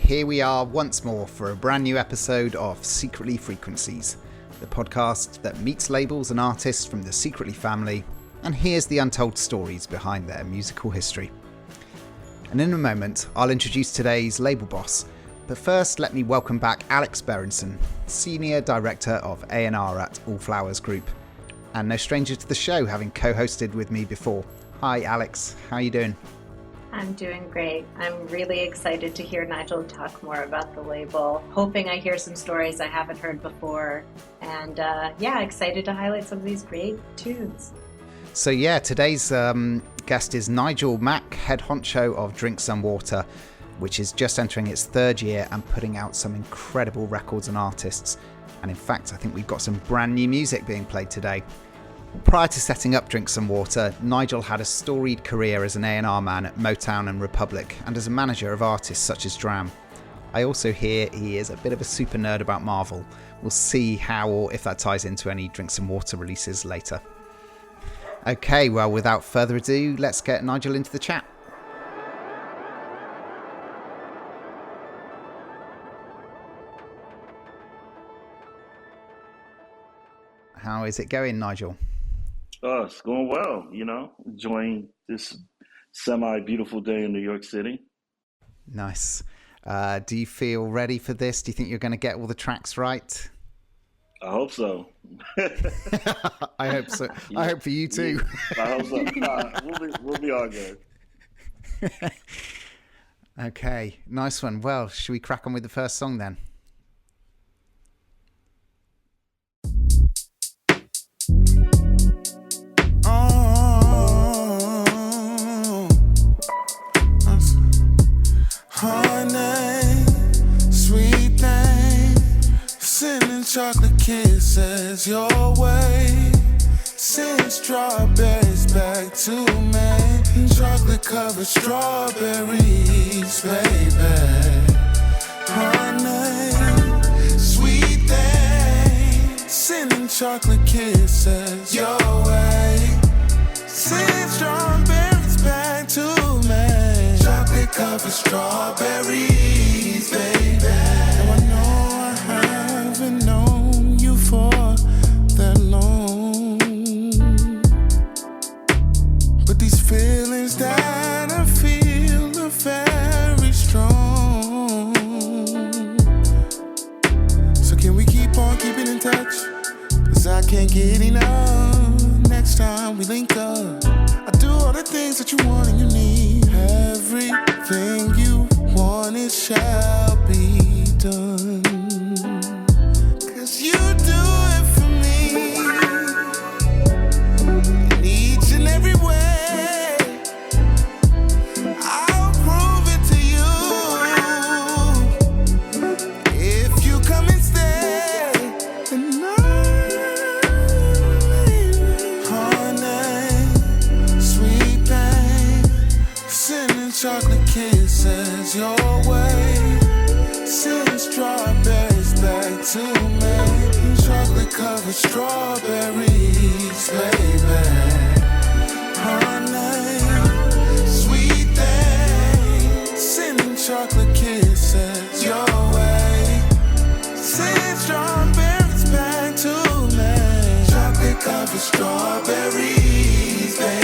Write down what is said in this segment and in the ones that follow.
here we are once more for a brand new episode of Secretly Frequencies, the podcast that meets labels and artists from the Secretly family and hears the untold stories behind their musical history. And in a moment, I'll introduce today's label boss, but first let me welcome back Alex Berenson, Senior Director of A&R at All Flowers Group, and no stranger to the show, having co-hosted with me before. Hi Alex, how are you doing? I'm doing great. I'm really excited to hear Nigel talk more about the label, hoping I hear some stories I haven't heard before, and excited to highlight some of these great tunes. So today's guest is Nigil Mack, head honcho of Drink Some Water, which is just entering its third year and putting out some incredible records and artists. And in fact, I think we've got some brand new music being played today. Prior to setting up Drink Some Water, Nigil had a storied career as an A&R man at Motown and Republic and as a manager of artists such as DRAM. I also hear he is a bit of a super nerd about Marvel. We'll see how or if that ties into any Drink Some Water releases later. Okay, well, without further ado, let's get Nigil into the chat. How is it going, Nigil? It's going well, enjoying this semi-beautiful day in New York City. Nice. Do you feel ready for this? Do you think you're going to get all the tracks right? I hope so. I hope so. Yeah. I hope for you too. Yeah, I hope so. We'll be all good. Okay, nice one. Well, should we crack on with the first song then? Honey, sweet thing, sending chocolate kisses your way. Send strawberries back to me. Chocolate covered strawberries, baby. Honey, sweet thing, sending chocolate kisses your way. Send strawberries back to me. Chocolate covered strawberries, baby. Now I know I haven't known you for that long, but these feelings that I feel are very strong. So can we keep on keeping in touch? 'Cause I can't get enough. Next time we link up, I do all the things that you want and you need. Everything you wanted shall be done. 'Cause you do it for me in each and every way. I'll prove it to you if you come and stay the night. Honey, sweet thing, sending chocolate kisses your way. Send strawberries back to me. Chocolate covered strawberries, baby. Honey, sweet thing, sending chocolate kisses your way. Send strawberries back to me. Chocolate covered strawberries, baby.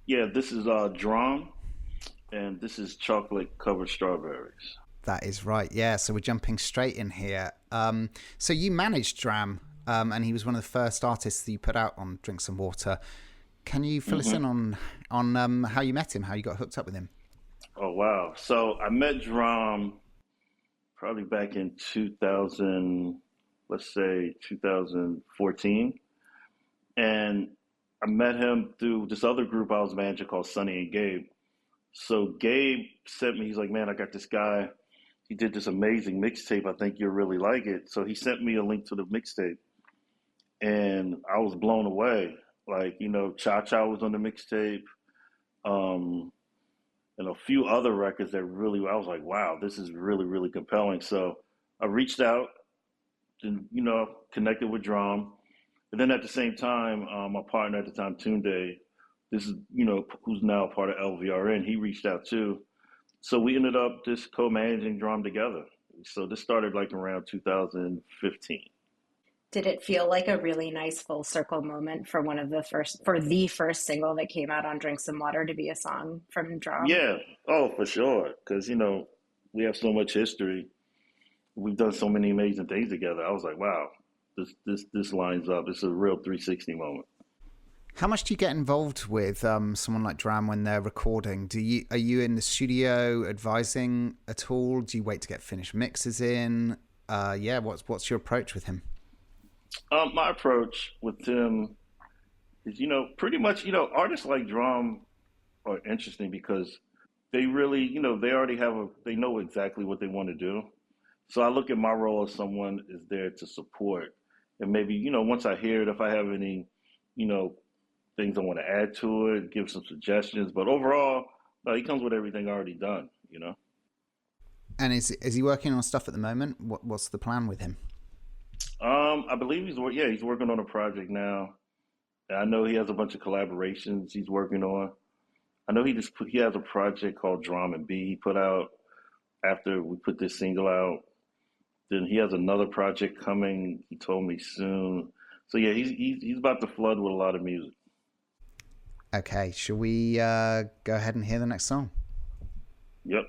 Yeah, this is DRAM, and this is chocolate covered strawberries. That is right, yeah. So we're jumping straight in here. So you managed DRAM, and he was one of the first artists that you put out on Drink Some Water. Can you fill us in on how you met him, how you got hooked up with him? Oh, wow. So I met DRAM probably back in 2014. And I met him through this other group I was managing called Sonny and Gabe. So Gabe sent me, he's like, man, I got this guy. He did this amazing mixtape. I think you'll really like it. So he sent me a link to the mixtape. And I was blown away. Like, Cha Cha was on the mixtape. And a few other records that really, I was like, wow, this is really, really compelling. So I reached out and, connected with DRAM. And then at the same time, my partner at the time, Tunde, this is, you know, who's now part of LVRN, he reached out too. So we ended up just co-managing drum together. So this started like around 2015. Did it feel like a really nice full circle moment for the first single that came out on Drink Some Water to be a song from Drum? Yeah, oh, for sure. Because, you know, we have so much history. We've done so many amazing things together. I was like, wow, this lines up. It's a real 360 moment. How much do you get involved with someone like DRAM when they're recording? Are you in the studio advising at all? Do you wait to get finished mixes in? What's your approach with him? My approach with him is, you know, pretty much, you know, artists like Drum are interesting because they really, you know, they know exactly what they want to do. So I look at my role as someone is there to support. And maybe, you know, once I hear it, if I have any, you know, things I want to add to it, give some suggestions. But overall, no, he comes with everything already done, you know. And is he working on stuff at the moment? What's the plan with him? I believe he's working on a project now. I know he has a bunch of collaborations he's working on. I know he has a project called Drum and B he put out after we put this single out. Then he has another project coming. He told me soon. So yeah, he's about to flood with a lot of music. Okay, shall we go ahead and hear the next song? Yep.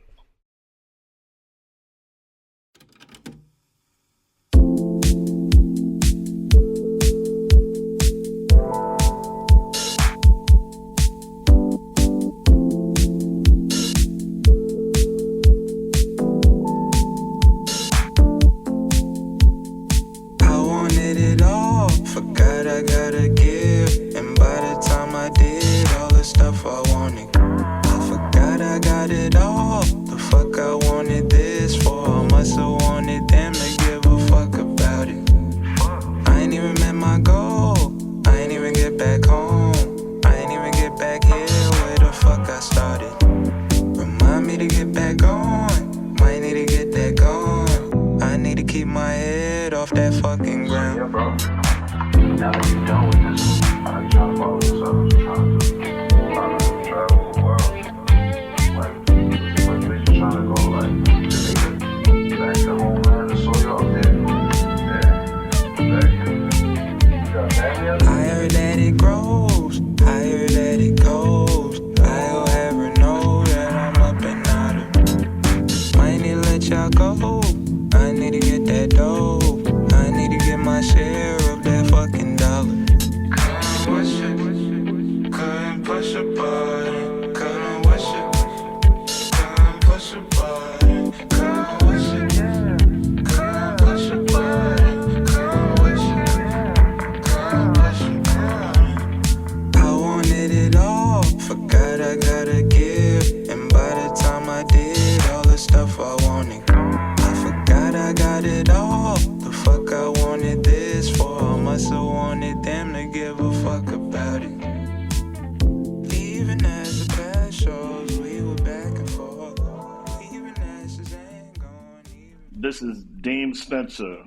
This is Dean Spencer.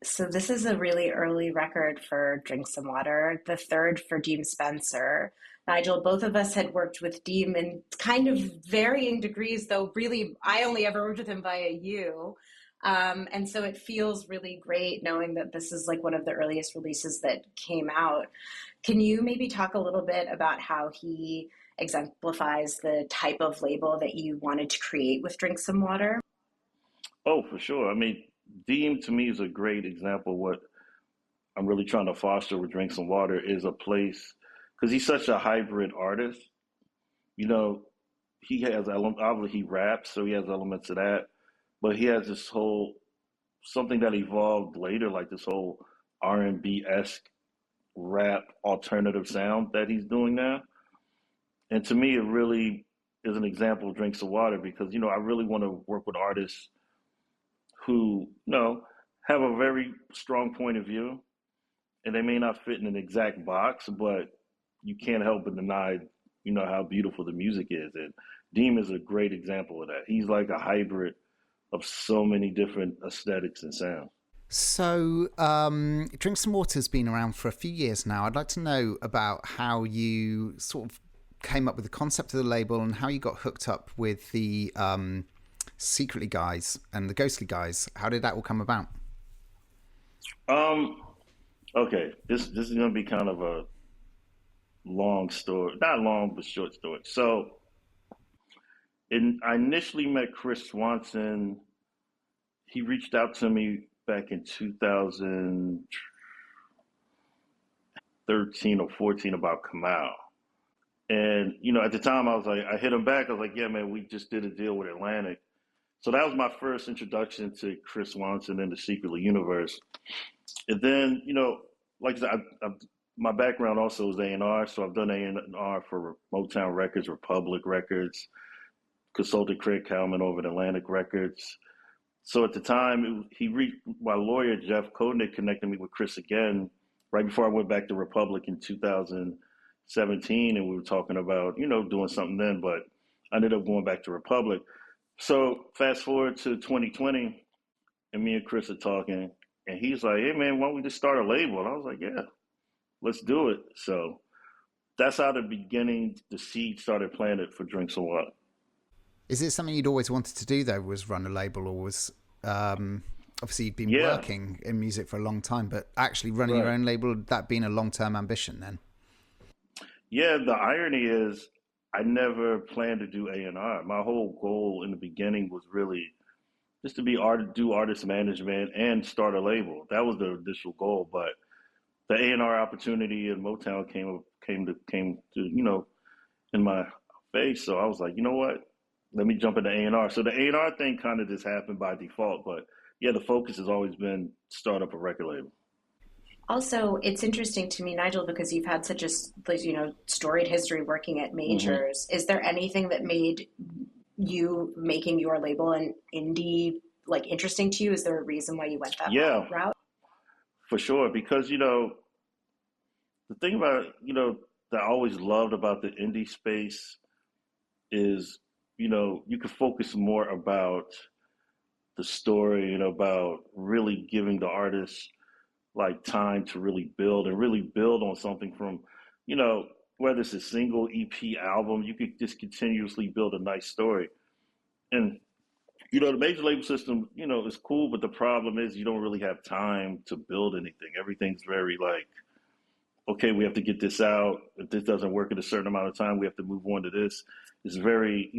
So this is a really early record for Drink Some Water, the third for Dean Spencer. Nigel, both of us had worked with Dean in kind of varying degrees, though really I only ever worked with him via you. And so it feels really great knowing that this is like one of the earliest releases that came out. Can you maybe talk a little bit about how he exemplifies the type of label that you wanted to create with Drink Some Water? Oh, for sure. I mean, Deem to me is a great example of what I'm really trying to foster with Drink Some Water is a place, because he's such a hybrid artist. You know, he has obviously he raps, so he has elements of that, but he has this whole something that evolved later, like this whole R&B-esque rap alternative sound that he's doing now. And to me, it really is an example of Drink Some Water because, you know, I really want to work with artists who, you know, have a very strong point of view, and they may not fit in an exact box, but you can't help but deny, you know, how beautiful the music is. And Deem is a great example of that. He's like a hybrid of so many different aesthetics and sounds. So, Drinks and Water's been around for a few years now. I'd like to know about how you sort of came up with the concept of the label and how you got hooked up with the Secretly guys and the Ghostly guys. How did that all come about? Okay, this is gonna be kind of a long story, not long but short story. So, I initially met Chris Swanson. He reached out to me back in 2013 or 14 about Kamau. And, at the time I was like, I hit him back. I was like, yeah, man, we just did a deal with Atlantic. So that was my first introduction to Chris Swanson and the Secretly universe. And then, like I said, my background also is A&R. So I've done A&R for Motown Records, Republic Records, consulted Craig Kalman over at Atlantic Records. So at the time, my lawyer, Jeff Kodnick, connected me with Chris again right before I went back to Republic in 2017. And we were talking about, doing something then, but I ended up going back to Republic. So fast forward to 2020, and me and Chris are talking, and he's like, hey, man, why don't we just start a label? And I was like, yeah, let's do it. So that's how the seed started planted for Drinks and Water. Is it something you'd always wanted to do, though, was run a label, or was obviously you'd been working in music for a long time, but actually running your own label, that being a long-term ambition then? Yeah, the irony is I never planned to do A&R. My whole goal in the beginning was really just to do artist management and start a label. That was the initial goal, but the A&R opportunity in Motown came to in my face. So I was like, you know what? Let me jump into A&R. So the A&R thing kind of just happened by default, but yeah, the focus has always been start up a record label. Also, it's interesting to me, Nigel, because you've had such a storied history working at majors. Mm-hmm. Is there anything that made you making your label an indie interesting to you? Is there a reason why you went that route? For sure, because the thing about that I always loved about the indie space is you can focus more about the story and about really giving the artist time to really build on something from, whether it's a single EP album, you could just continuously build a nice story. And, the major label system, is cool, but the problem is you don't really have time to build anything. Everything's very okay, we have to get this out. If this doesn't work in a certain amount of time, we have to move on to this. It's very,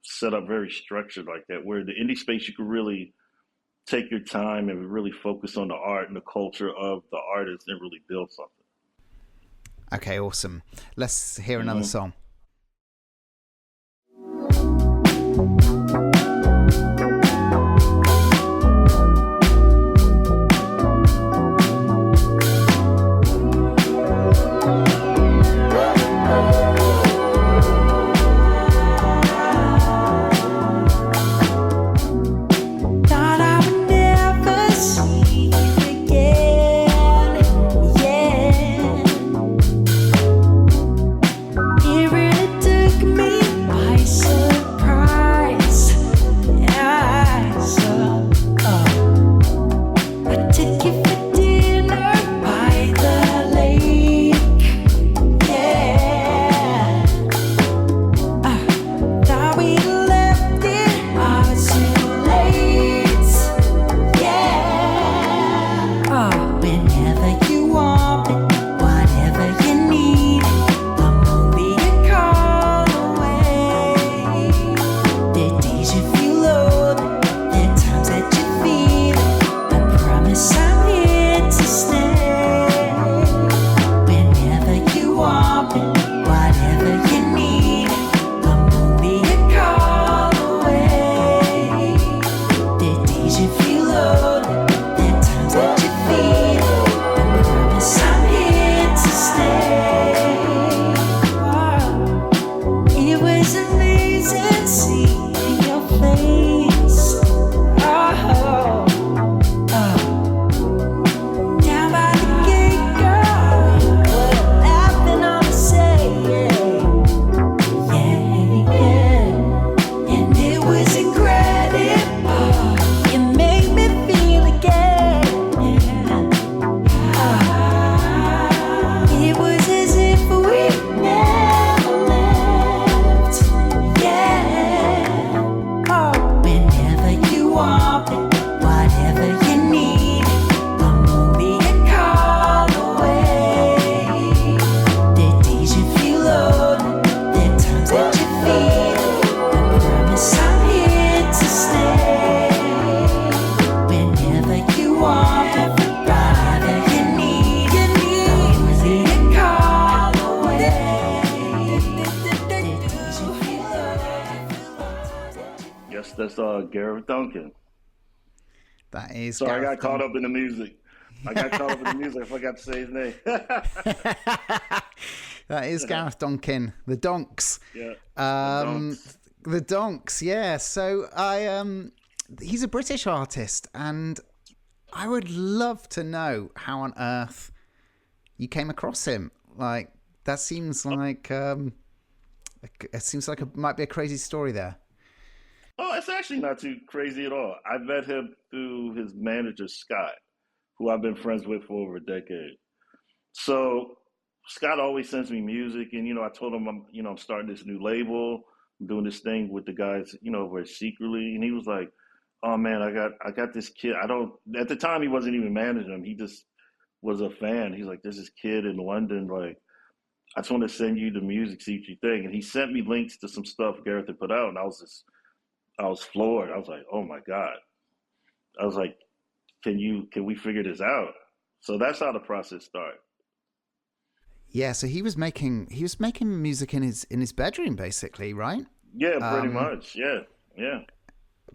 set up very structured like that, where the indie space, you can really take your time and really focus on the art and the culture of the artist and really build something. Okay, awesome. Let's hear another song. Here want everybody you need, music all the way. Yes, that's Gareth Donkin. That is. Sorry, I Gareth got caught up in the music. I forgot to say his name. That is Gareth Donkin, the Donks. Yeah. The Donks, yeah. So he's a British artist, and I would love to know how on earth you came across him. Like, that seems like it might be a crazy story there. Oh, it's actually not too crazy at all. I met him through his manager, Scott, who I've been friends with for over a decade. So Scott always sends me music, and I told him I'm starting this new label. I'm doing this thing with the guys, over secretly, and he was like, "Oh man, I got this kid. At the time he wasn't even managing him. He just was a fan. He's like, there's this kid in London, like, I just want to send you the music, see what you think." And he sent me links to some stuff Gareth had put out, and I was floored. I was like, "Oh my God." I was like, can we figure this out? So that's how the process started. Yeah, so he was making music in his bedroom, basically, right? Yeah, pretty much. Yeah.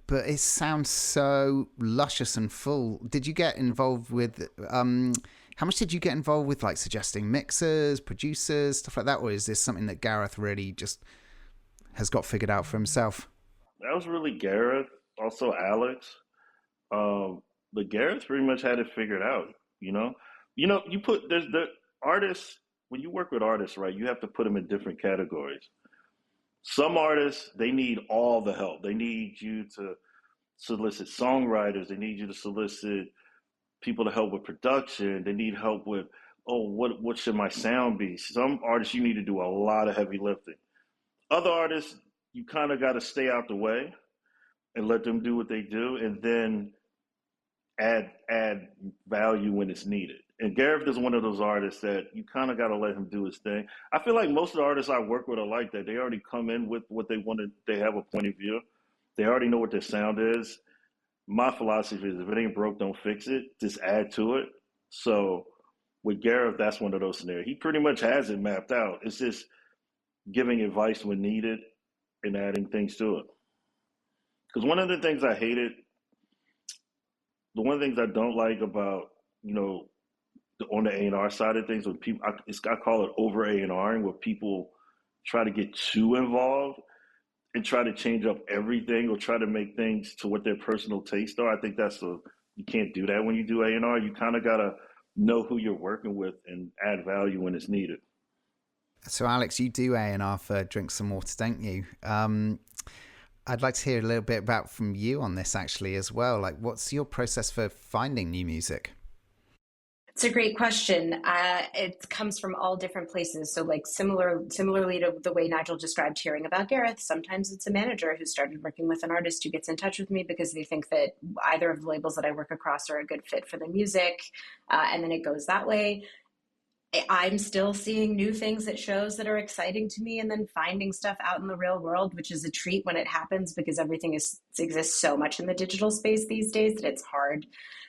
But it sounds so luscious and full. Did you get involved with how much did you get involved with, like, suggesting mixers, producers, stuff like that, or is this something that Gareth really just has got figured out for himself? That was really Gareth, also Alex. But Gareth pretty much had it figured out, there's the artists, when you work with artists, right, you have to put them in different categories. Some artists, they need all the help. They need you to solicit songwriters. They need you to solicit people to help with production. They need help with, what should my sound be? Some artists, you need to do a lot of heavy lifting. Other artists, you kind of got to stay out the way and let them do what they do, and then add value when it's needed. And Gareth is one of those artists that you kind of got to let him do his thing. I feel like most of the artists I work with are like that. They already come in with what they wanted. They have a point of view. They already know what their sound is. My philosophy is, if it ain't broke, don't fix it. Just add to it. So with Gareth, that's one of those scenarios. He pretty much has it mapped out. It's just giving advice when needed and adding things to it. Because one of the things I hated, one of the things I don't like about, on the A&R side of things, when people, I call it over A&Ring, where people try to get too involved and try to change up everything or try to make things to what their personal tastes are. I think you can't do that when you do A&R. You kind of got to know who you're working with and add value when it's needed. So Alex, you do A&R for Drink Some Water, don't you? I'd like to hear a little bit from you on this actually as well. Like, what's your process for finding new music? It's a great question. It comes from all different places. So, like, similarly to the way Nigel described hearing about Gareth, sometimes it's a manager who started working with an artist who gets in touch with me because they think that either of the labels that I work across are a good fit for the music, and then it goes that way. I'm still seeing new things at shows that are exciting to me, and then finding stuff out in the real world, which is a treat when it happens, because everything exists so much in the digital space these days that it's hard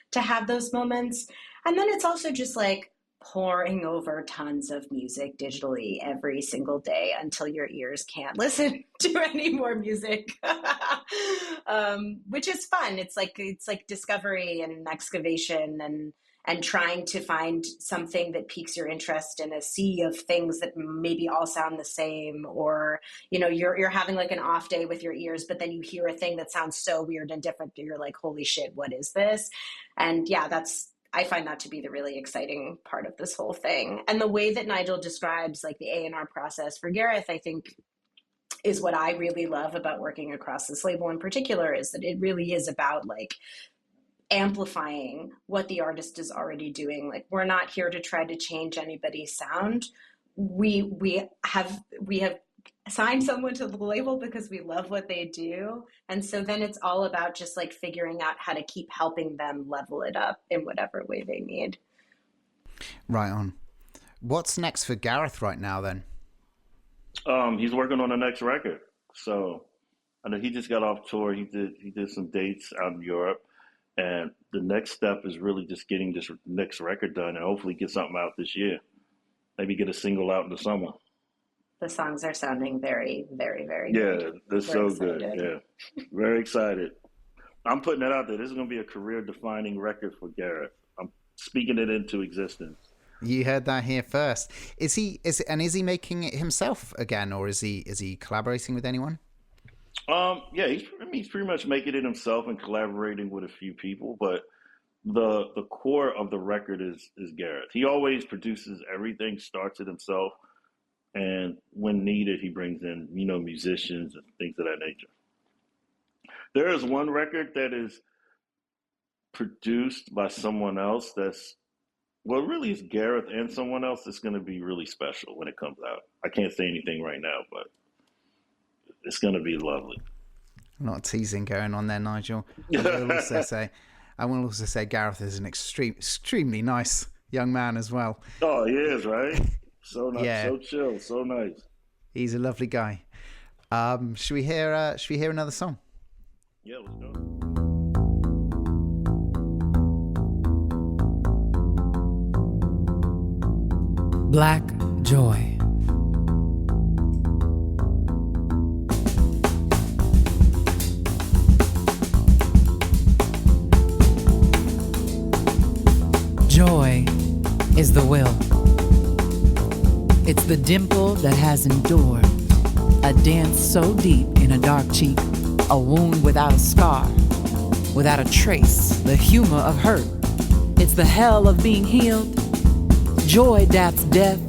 to have those moments. And then it's also just like pouring over tons of music digitally every single day until your ears can't listen to any more music, which is fun. It's like discovery and excavation and trying to find something that piques your interest in a sea of things that maybe all sound the same, or, you're having like an off day with your ears, but then you hear a thing that sounds so weird and different that you're like, holy shit, what is this? And yeah, I find that to be the really exciting part of this whole thing. And the way that Nigel describes like the A&R process for Gareth, I think, is what I really love about working across this label in particular, is that it really is about like amplifying what the artist is already doing. Like, we're not here to try to change anybody's sound. We have signed someone to the label because we love what they do. And so then it's all about just like figuring out how to keep helping them level it up in whatever way they need. Right on. What's next for Gareth right now then? He's working on the next record. So I know he just got off tour. He did some dates out in Europe. And the next step is really just getting this next record done and hopefully get something out this year. Maybe get a single out in the summer. The songs are sounding very, very, very Yeah, good. they're so excited. good. Yeah, very excited. I'm putting that out there. This is going to be a career-defining record for Gareth. I'm speaking it into existence. You heard that here first. Is he making it himself again, or is he collaborating with anyone? Yeah, he's pretty much making it himself and collaborating with a few people, but the core of the record is Gareth. He always produces everything, starts it himself, and when needed, he brings in, musicians and things of that nature. There is one record that is produced by someone else really it's Gareth and someone else that's going to be really special when it comes out. I can't say anything right now, but it's going to be lovely. A lot of teasing going on there, Nigel. I will also say Gareth is an extremely nice young man as well. Oh, he is, right? So nice, Yeah. So chill, so nice. He's a lovely guy. Should we hear another song? Yeah, let's go. Black Joy. Joy is the will. It's the dimple that has endured, a dance so deep in a dark cheek, a wound without a scar, without a trace, the humor of hurt. It's the hell of being healed. Joy daps death,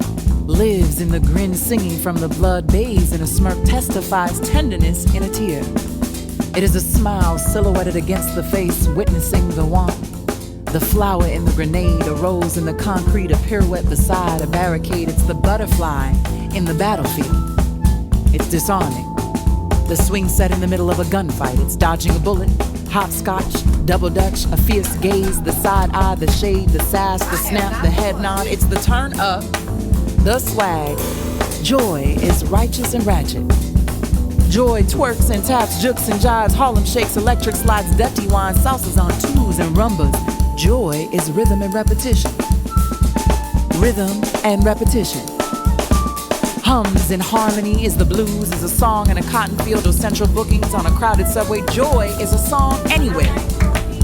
lives in the grin singing from the blood, bathes in a smirk, testifies tenderness in a tear. It is a smile silhouetted against the face, witnessing the want. The flower in the grenade, a rose in the concrete, a pirouette beside a barricade. It's the butterfly in the battlefield. It's disarming. The swing set in the middle of a gunfight. It's dodging a bullet, hopscotch, double dutch, a fierce gaze, the side eye, the shade, the sass, the snap, the head nod. It's the turn up, the swag. Joy is righteous and ratchet. Joy twerks and taps, jukes and jives, Harlem shakes, electric slides, dirty wine, salsas on twos and rumbas. Joy is rhythm and repetition. Rhythm and repetition. Hums in harmony is the blues, is a song in a cotton field or central bookings on a crowded subway. Joy is a song anywhere.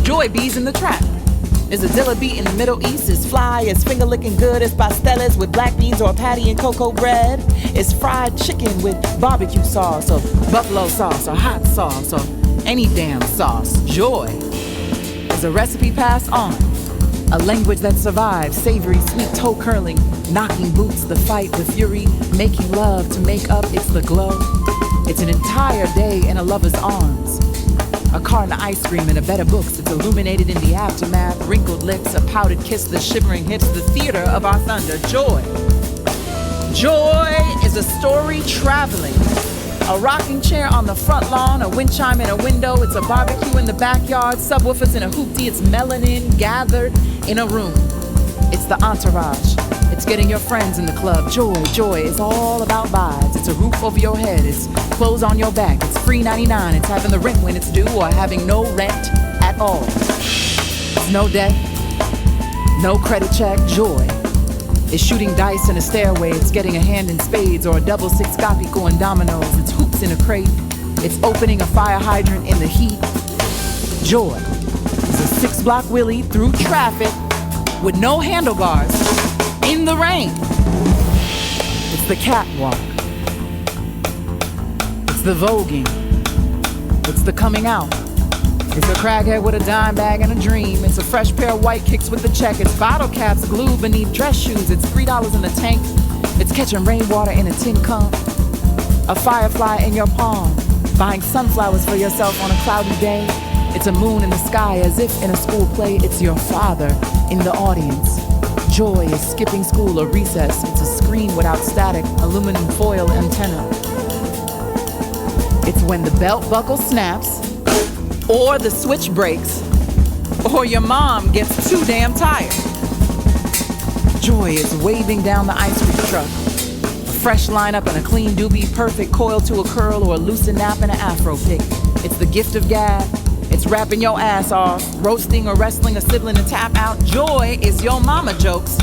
Joy bees in the trap. Is a Dilla beat in the Middle East, is fly, is finger licking good, is pasteles with black beans or patty and cocoa bread, is fried chicken with barbecue sauce or buffalo sauce or hot sauce or any damn sauce. Joy is a recipe passed on, a language that survives, savory, sweet toe curling, knocking boots, the fight, the fury, making love to make up, it's the glow. It's an entire day in a lover's arms. A carton of ice cream and a bed of books. It's illuminated in the aftermath. Wrinkled lips, a pouted kiss, the shivering hips, the theater of our thunder. Joy. Joy is a story traveling. A rocking chair on the front lawn, a wind chime in a window. It's a barbecue in the backyard, subwoofers in a hoopty. It's melanin gathered in a room. It's the entourage. It's getting your friends in the club. Joy is all about vibes. It's a roof over your head. It's clothes on your back. It's free 99. It's having the rent when it's due or having no rent at all. It's no debt, no credit check. Joy is shooting dice in a stairway. It's getting a hand in spades or a double six copy going dominoes. It's hoops in a crate. It's opening a fire hydrant in the heat. Joy is a 6-block wheelie through traffic with no handlebars in the rain. It's the catwalk. It's the voguing. It's the coming out. It's a crackhead with a dime bag and a dream. It's a fresh pair of white kicks with the check. It's bottle caps glued beneath dress shoes. It's $3 in the tank. It's catching rainwater in a tin cup. A firefly in your palm. Buying sunflowers for yourself on a cloudy day. It's a moon in the sky as if in a school play. It's your father in the audience. Joy is skipping school or recess. It's a screen without static, aluminum foil antenna. It's when the belt buckle snaps, or the switch breaks, or your mom gets too damn tired. Joy is waving down the ice cream truck. A fresh lineup and a clean doobie, perfect coil to a curl or a loosened nap and an afro pick. It's the gift of gab. It's It's rapping your ass off, roasting or wrestling a sibling to tap out. Joy is your mama jokes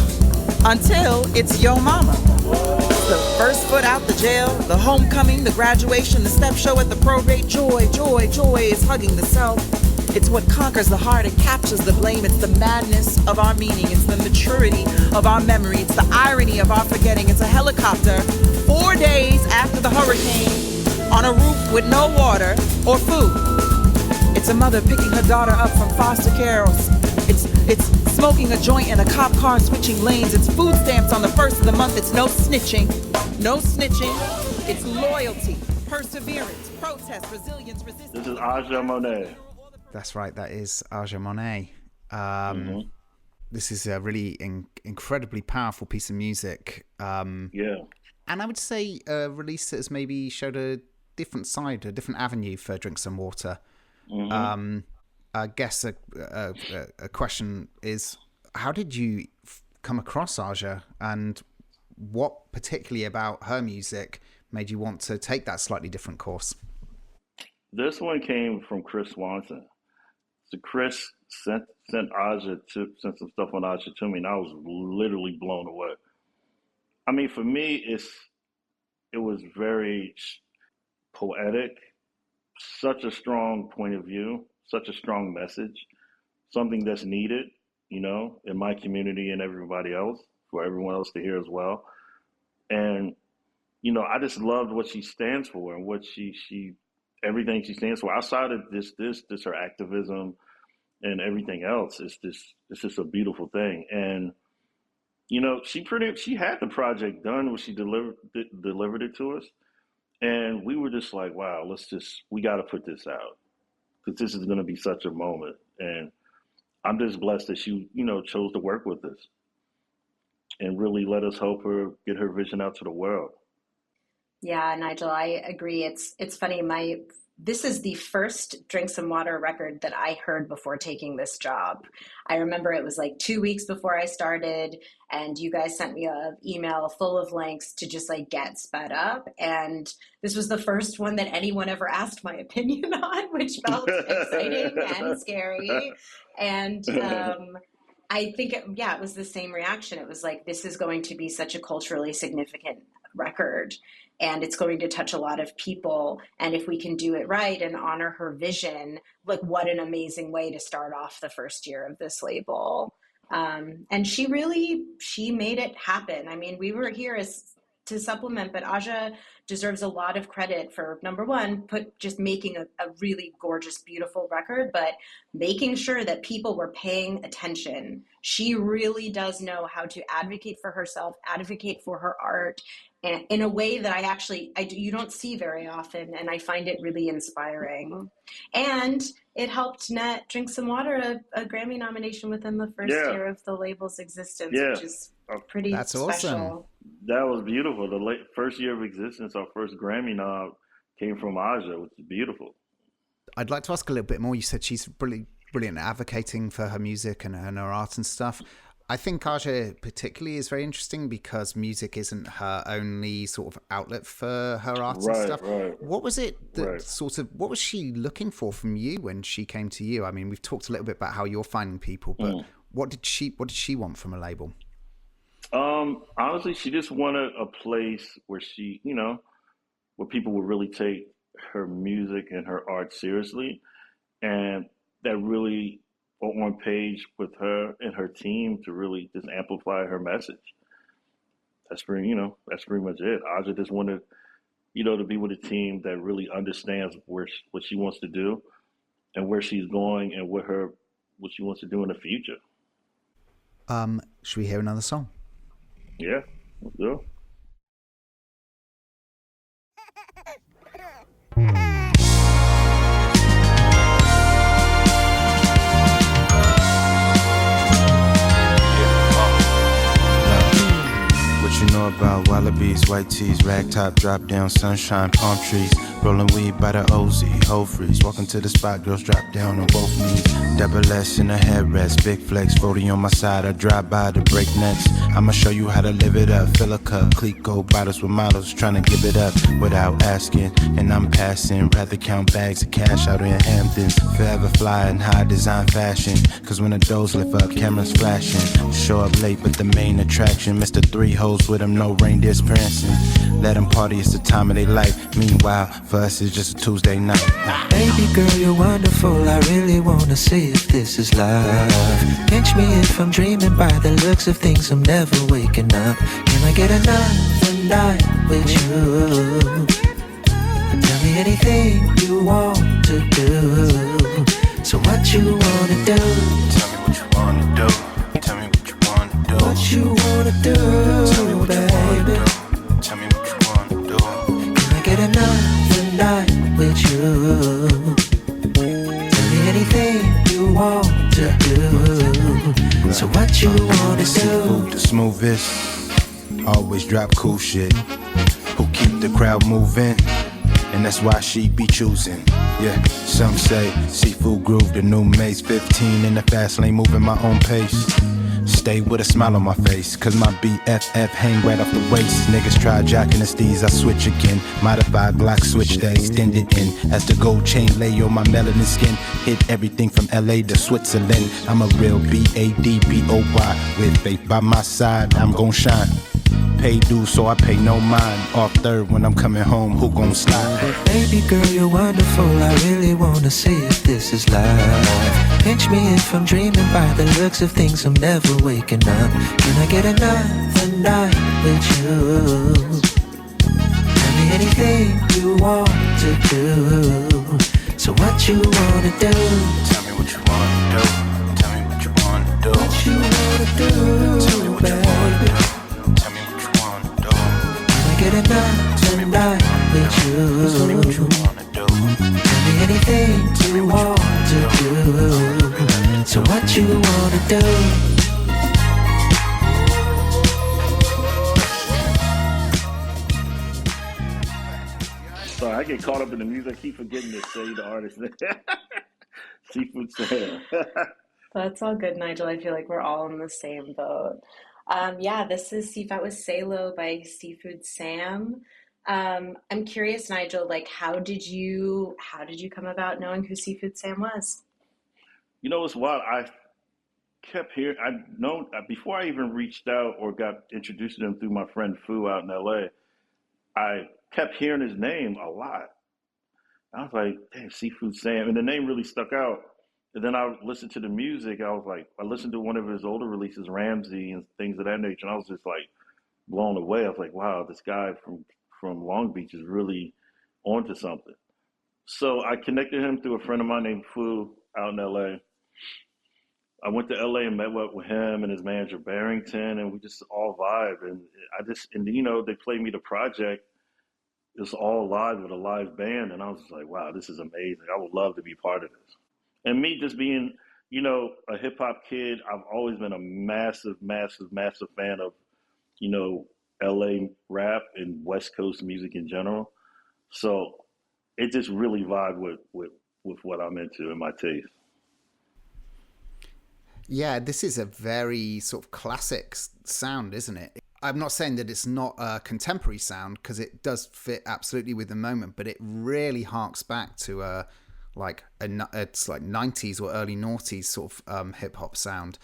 until it's your mama. The first foot out the jail, the homecoming, the graduation, the step show at the probate. Joy, joy, joy is hugging the self. It's what conquers the heart, it captures the blame. It's the madness of our meaning, it's the maturity of our memory, it's the irony of our forgetting. It's a helicopter 4 days after the hurricane on a roof with no water or food. It's a mother picking her daughter up from foster care. It's smoking a joint in a cop car switching lanes. It's food stamps on the first of the month. It's no snitching. No snitching. It's loyalty, perseverance, protest, resilience, resistance. This is Aja Monet. That's right. That is Aja Monet. This is a really incredibly powerful piece of music. Yeah. And I would say a release that has maybe showed a different side, a different avenue for Drink Some Water. I guess a question is, how did you come across Aja, and what particularly about her music made you want to take that slightly different course? This one came from Chris Swanson. So Chris sent Aja sent some stuff on Aja to me, and I was literally blown away. I mean, for me, it was very poetic, such a strong point of view, such a strong message, something that's needed, you know, in my community and everybody else, for everyone else to hear as well. And, you know, I just loved what she stands for and what she everything she stands for. Outside of this her activism and everything else, it's just a beautiful thing. And, you know, she had the project done when she delivered it to us. And we were just like, wow, we got to put this out, because this is going to be such a moment. And I'm just blessed that she, you know, chose to work with us and really let us help her get her vision out to the world. Yeah, Nigel, I agree. It's funny. This is the first Drink Some Water record that I heard before taking this job. I remember it was like 2 weeks before I started, and you guys sent me an email full of links to just like get sped up. And this was the first one that anyone ever asked my opinion on, which felt exciting and scary. And I think, it was the same reaction. It was like, this is going to be such a culturally significant record, and it's going to touch a lot of people. And if we can do it right and honor her vision, like, what an amazing way to start off the first year of this label. And she made it happen. I mean, we were here to supplement, but Aja deserves a lot of credit for, number one, just making a really gorgeous, beautiful record, but making sure that people were paying attention. She really does know how to advocate for herself, advocate for her art, and in a way that you don't see very often, and I find it really inspiring. And it helped net Drink Some Water a Grammy nomination within the first year of the label's existence, which is pretty special. Awesome. That was beautiful. The first year of existence, our first Grammy nom came from Aja, which is beautiful. I'd like to ask a little bit more. You said she's brilliant at advocating for her music and her art and stuff. I think Aja particularly is very interesting because music isn't her only sort of outlet for her art and stuff. Right. What was it that what was she looking for from you when she came to you? I mean, we've talked a little bit about how you're finding people, but what did she want from a label? Honestly, she just wanted a place where she, you know, where people would really take her music and her art seriously, and that really are on page with her and her team to really just amplify her message. That's pretty much it. Aja just wanted, you know, to be with a team that really understands what she wants to do and where she's going and what she wants to do in the future. Should we hear another song? Yeah, let's go. What you know about wallabies, white tees, ragtop, drop down, sunshine, palm trees, Rolling weed by the OZ, whole freeze. Walking to the spot, girls drop down on both knees. Double S in a headrest, big flex, 40 on my side. I drive by the breaknecks. I'ma show you how to live it up. Fill a cup, Clico bottles with models, trying to give it up without asking. And I'm passing, rather count bags of cash out in Hamptons. Forever fly in high design fashion. Cause when the doors lift up, cameras flashing. Show up late, but the main attraction. Mr. Three Hoes with him, no reindeers prancing. Let them party, it's the time of their life. Meanwhile, for us it's just a Tuesday night. Baby girl, you're wonderful. I really wanna see if this is love. Pinch me if I'm dreaming. By the looks of things, I'm never waking up. Can I get another night with you? Tell me anything you want to do. So what you wanna do? Tell me what you wanna do. Tell me what you wanna do. What you wanna do, Tell me what baby? you wanna do. Tell me what you wanna do. Can I get another night with you? Tell me anything you want to do. So what you wanna Seafood, do? the smoothest. Always drop cool shit. Who keep the crowd moving? And that's why she be choosing. Yeah, some say Seafood Groove, the new Maze 15 in the fast lane, moving my own pace. Stay with a smile on my face, cause my BFF hang right off the waist. Niggas try jocking the steez, I switch again. Modified Glock switch that extended in. As the gold chain lay on my melanin skin. Hit everything from LA to Switzerland. I'm a real BADBOY. With faith by my side, I'm gon' shine. Pay dues, so I pay no mind. Off third when I'm coming home, who gon' slide? Baby girl, you're wonderful. I really wanna see if this is love. Pinch me if I'm dreaming. By the looks of things, I'm never waking up. Can I get another night with you? Tell me anything you want to do. So what you wanna do? Tell me what you wanna do. Tell me what you wanna do. What you wanna do, Tell me what you wanna do. Tell me what you wanna do. Can I get another night with you? Tell me what you wanna do. Tell me anything you want to do. So what you wanna do? Sorry, I get caught up in the music. I keep forgetting to say the artist name. Seafood Sam. That's all good, Nigel. I feel like we're all in the same boat. Yeah, this is Seafood with Salo by Seafood Sam. I'm curious, Nigel, like how did you come about knowing who Seafood Sam was? You know, it's wild. I kept hearing, I'd known, before I even reached out or got introduced to him through my friend Fu out in LA, I kept hearing his name a lot. I was like, damn, Seafood Sam. And the name really stuck out. And then I listened to the music. I was like, I listened to one of his older releases, Ramsey and things of that nature. And I was just like blown away. I was like, wow, this guy from Long Beach is really onto something. So I connected him through a friend of mine named Fu out in LA. I went to LA and met up with him and his manager Berenson, and we just all vibed. And you know, they played me the project. It's all live with a live band, and I was just like, wow, this is amazing. I would love to be part of this. And me just being, you know, a hip hop kid, I've always been a massive, massive, massive fan of, you know, LA rap and West Coast music in general. So it just really vibed with what I'm into and my taste. Yeah, this is a very sort of classic sound, isn't it? I'm not saying that it's not a contemporary sound, because it does fit absolutely with the moment, but it really harks back to it's like 90s or early noughties sort of hip hop sound.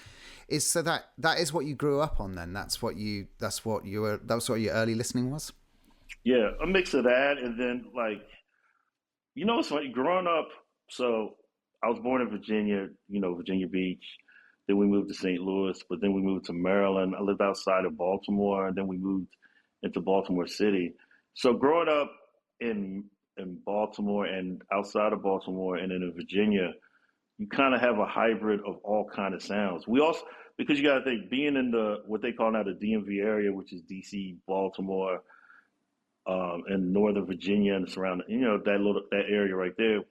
That is what you grew up on then? That's what your early listening was? Yeah, a mix of that, and then like, you know, it's funny growing up. So I was born in Virginia, you know, Virginia Beach. Then we moved to St. Louis, but then we moved to Maryland. I lived outside of Baltimore, and then we moved into Baltimore City. So growing up in Baltimore and outside of Baltimore and in Virginia, you kind of have a hybrid of all kind of sounds. We also, because you got to think, being in the what they call now the DMV area, which is DC, Baltimore, and Northern Virginia and surrounding, you know, that area right there.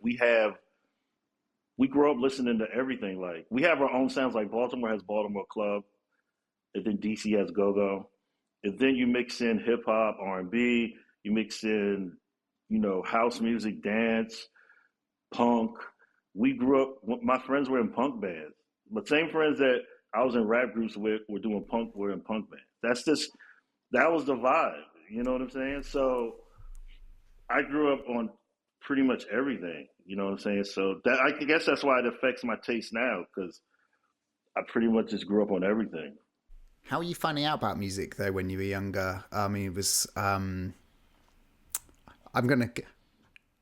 We grew up listening to everything. Like, we have our own sounds. Like, Baltimore has Baltimore Club, and then DC has Go-Go. And then you mix in hip hop, R&B, you mix in house music, dance, punk. We grew up, my friends were in punk bands. But same friends that I was in rap groups with were doing punk, were in punk bands. That was the vibe. You know what I'm saying? So I grew up on pretty much everything. You know what I'm saying? So that, I guess that's why it affects my taste now, because I pretty much just grew up on everything. How are you finding out about music though when you were younger? I mean, it was. I'm gonna.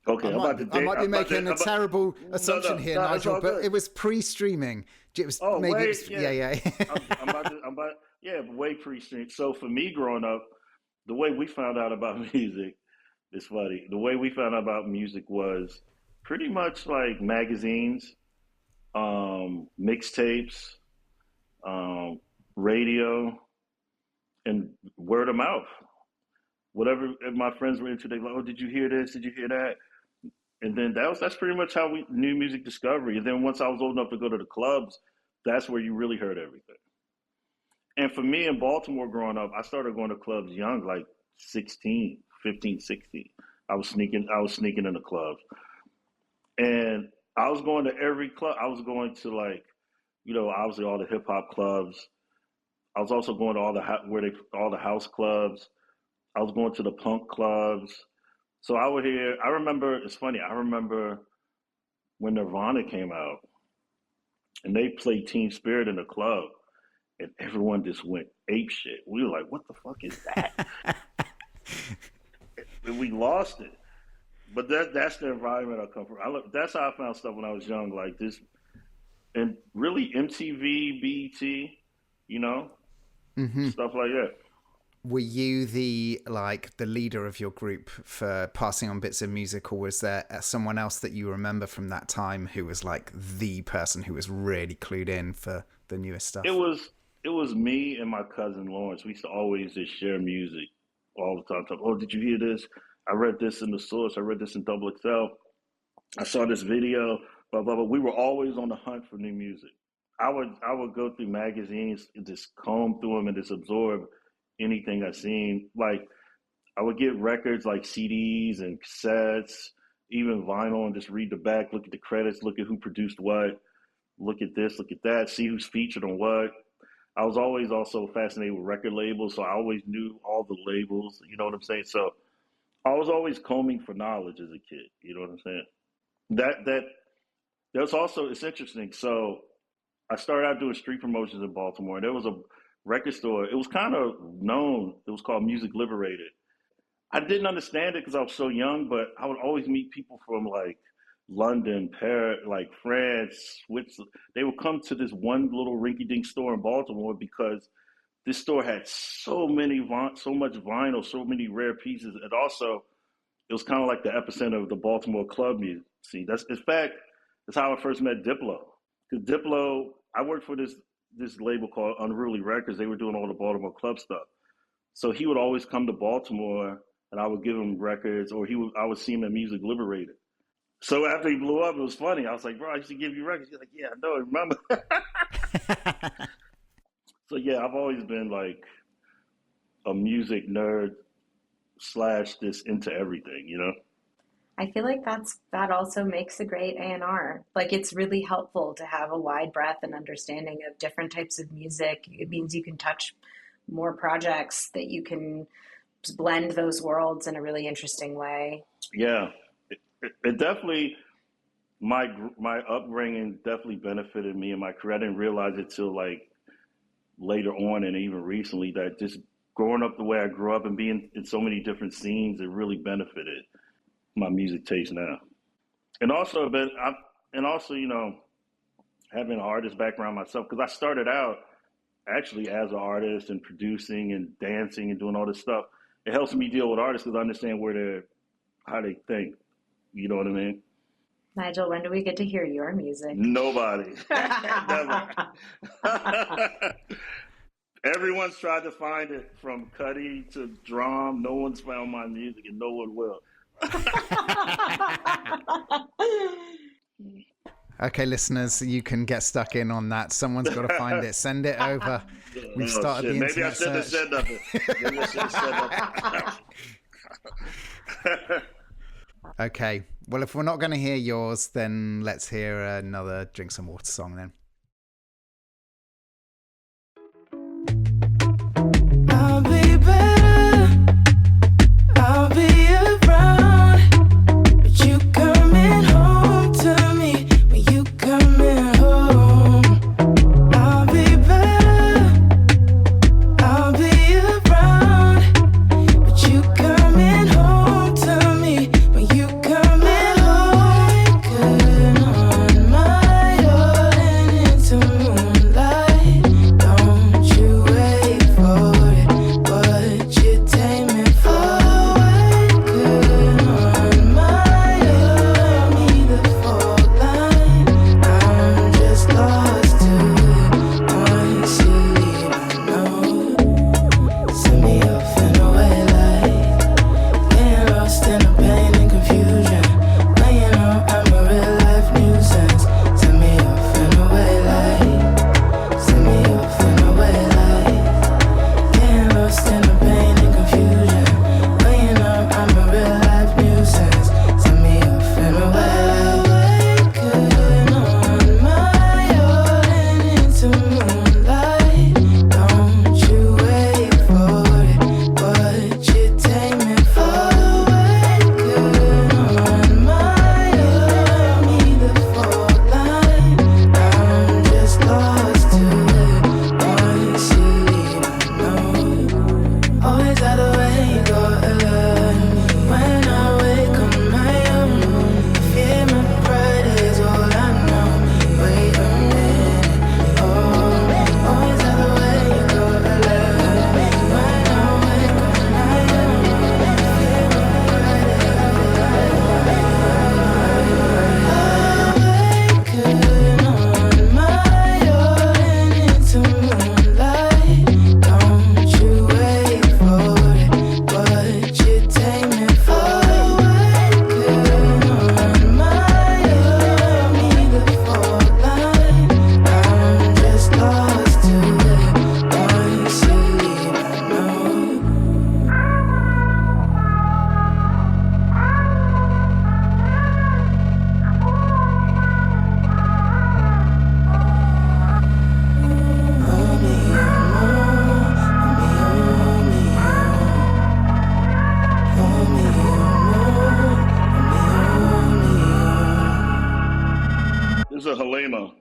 Okay, I might be making a terrible assumption here, Nigel, but it was pre-streaming. It was way pre-streaming. So for me growing up, the way we found out about music is funny. The way we found out about music was pretty much like magazines, mixtapes, radio, and word of mouth. Whatever my friends were into, they like, oh, did you hear this? Did you hear that? And then that's pretty much how we knew music discovery. And then once I was old enough to go to the clubs, that's where you really heard everything. And for me in Baltimore growing up, I started going to clubs young, like 15, 16. I was sneaking in the clubs. And I was going to every club. I was going to obviously all the hip hop clubs. I was also going to all the house clubs. I was going to the punk clubs. So I remember, it's funny, I remember when Nirvana came out and they played Team Spirit in the club and everyone just went ape shit. We were like, what the fuck is that? And we lost it. But that's the environment I come from. That's how I found stuff when I was young, like this. And really MTV, BET, stuff like that. Were you the leader of your group for passing on bits of music, or was there someone else that you remember from that time who was like the person who was really clued in for the newest stuff? It was me and my cousin Lawrence. We used to always just share music all the time. Oh, did you hear this? I read this in the source. I read this in Double XL. I saw this video. Blah blah blah. We were always on the hunt for new music. I would go through magazines and just comb through them and just absorb anything I seen. Like I would get records like CDs and cassettes, even vinyl, and just read the back, look at the credits, look at who produced what, look at this, look at that, see who's featured on what. I was always also fascinated with record labels, so I always knew all the labels, you know what I'm saying? So I was always combing for knowledge as a kid, you know what I'm saying? There's also, it's interesting. So I started out doing street promotions in Baltimore, and there was a record store. It was kind of known. It was called Music Liberated. I didn't understand it because I was so young, but I would always meet people from like London, Paris, like France, Switzerland. They would come to this one little rinky-dink store in Baltimore because this store had so much vinyl, so many rare pieces, and also it was kind of like the epicenter of the Baltimore club music scene. That's how I first met Diplo. Because Diplo, I worked for this label called Unruly Records. They were doing all the Baltimore club stuff. So he would always come to Baltimore and I would give him records, or I would see him at Music Liberated. So after he blew up, it was funny. I was like, bro, I used to give you records. He's like, yeah, I know, remember? So yeah, I've always been like a music nerd / this into everything, I feel like that also makes a great A&R. Like it's really helpful to have a wide breadth and understanding of different types of music. It means you can touch more projects, that you can blend those worlds in a really interesting way. Yeah, it definitely, my upbringing definitely benefited me in my career. I didn't realize it till like later on, and even recently, that just growing up the way I grew up and being in so many different scenes, it really benefited my music taste now. And also, having an artist background myself, because I started out actually as an artist and producing and dancing and doing all this stuff. It helps me deal with artists because I understand how they think. You know what I mean? Nigel, when do we get to hear your music? Nobody. Never. Everyone's tried to find it, from Cudi to DRAM. No one's found my music, and no one will. Okay, listeners, you can get stuck in on that. Someone's got to find it. Send it over. We've started the internet. Maybe I shouldn't have said nothing. Okay. Well, if we're not going to hear yours, then let's hear another Drink Some Water song then. I'll be better, I'll be around, but you coming home to me when you coming home. I'll be better, I'll be around, but you coming home to me when you coming home. Good on my own and into moonlight. Don't you wait for it, what you take me for? Good on my own, me the fault line. I'm just lost to it. Once you leave, I know. Send me off in a way like getting lost in the pain and confusion. When you know I'm a real life nuisance. Send me off in a way like, send me off in a way like getting lost in the pain and confusion. When you know I'm a real life nuisance. Send me off in a way like good on my own and into moonlight. Don't you wait for it, what you take me for? Good on my own, me the fault line. I'm just lost to it. Once you leave, I know. Always out of way you go alone. When I wake up my own, fear my pride is all I know. Wait a minute, oh, always out of way you go alone. When I wake up my own, fear my pride is all I know. Good on my own and into moonlight. Don't you wait for it, what you take me for? Good on my own, me the fault line. I'm just lost to it. Once you leave, I know. This is a Halima.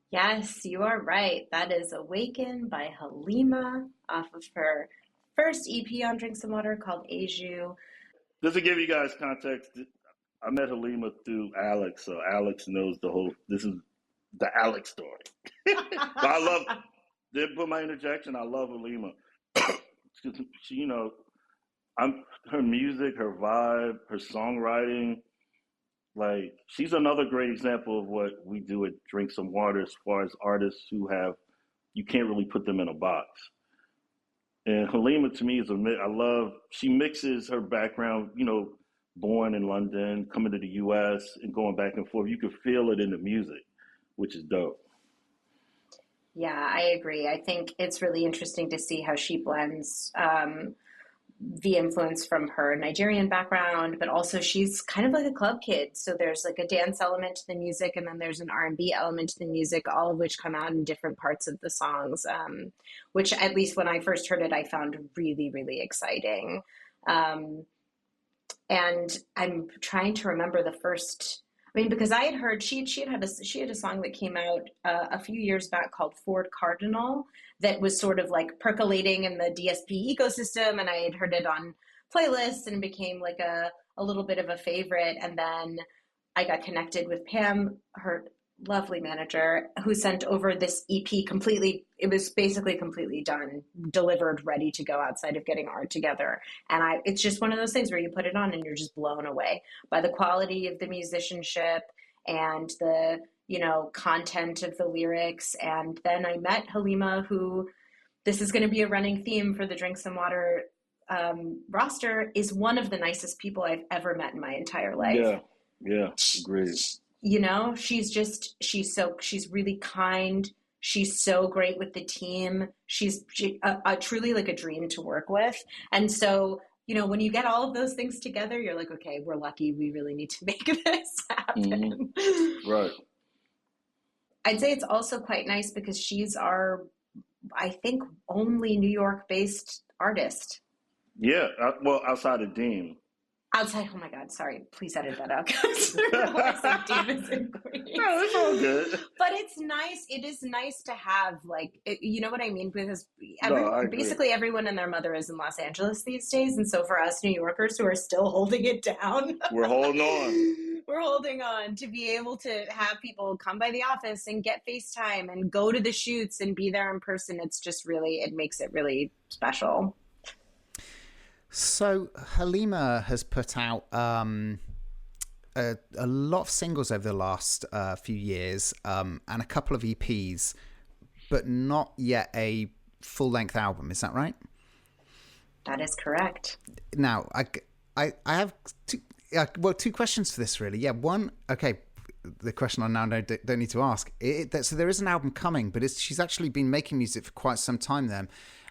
Yes, you are right. That is Awaken by Halima off of her first EP on Drink Some Water called Aju. Just to give you guys context, I met Halima through Alex, so Alex knows the whole. This is the Alex story. But I love. Didn't put my interjection. I love Halima. She, you know, her music, her vibe, her songwriting. Like, she's another great example of what we do at Drink Some Water as far as artists who have, you can't really put them in a box. And Halima to me is she mixes her background, you know, born in London, coming to the US and going back and forth. You can feel it in the music, which is dope. Yeah, I agree. I think it's really interesting to see how she blends the influence from her Nigerian background, but also she's kind of like a club kid. So there's like a dance element to the music, and then there's an R&B element to the music, all of which come out in different parts of the songs, which at least when I first heard it, I found really, really exciting. And I'm trying to remember the first. I mean, because I had heard she had a song that came out a few years back called Ford Cardinal that was sort of like percolating in the DSP ecosystem, and I had heard it on playlists and it became like a little bit of a favorite. And then I got connected with Pam, her lovely manager, who sent over this EP completely. It was basically completely done, delivered, ready to go outside of getting art together. And it's just one of those things where you put it on and you're just blown away by the quality of the musicianship and the, you know, content of the lyrics. And then I met Halima, who, this is going to be a running theme for the Drink Some Water roster, is one of the nicest people I've ever met in my entire life. Yeah, agreed. You know, she's really kind. She's so great with the team. She's truly like a dream to work with. And so when you get all of those things together, you're like, okay, we're lucky. We really need to make this happen. Right. I'd say it's also quite nice because she's our, I think, only New York-based artist. Yeah. Well, outside of Dean. Outside, oh my God, sorry. Please edit that out. I said Davies and Queens. No, it's all good. But it's nice. It is nice to have, like, you know what I mean? Because basically everyone and their mother is in Los Angeles these days. And so for us New Yorkers who are still holding it down, we're holding on. We're holding on to be able to have people come by the office and get FaceTime and go to the shoots and be there in person. It's just really, it makes it really special. So Halima has put out a lot of singles over the last few years, and a couple of EPs, but not yet a full-length album. Is that right? That is correct. Now, I have two questions for this, really. Yeah, one, okay, the question I now don't need to ask. So there is an album coming, but she's actually been making music for quite some time then,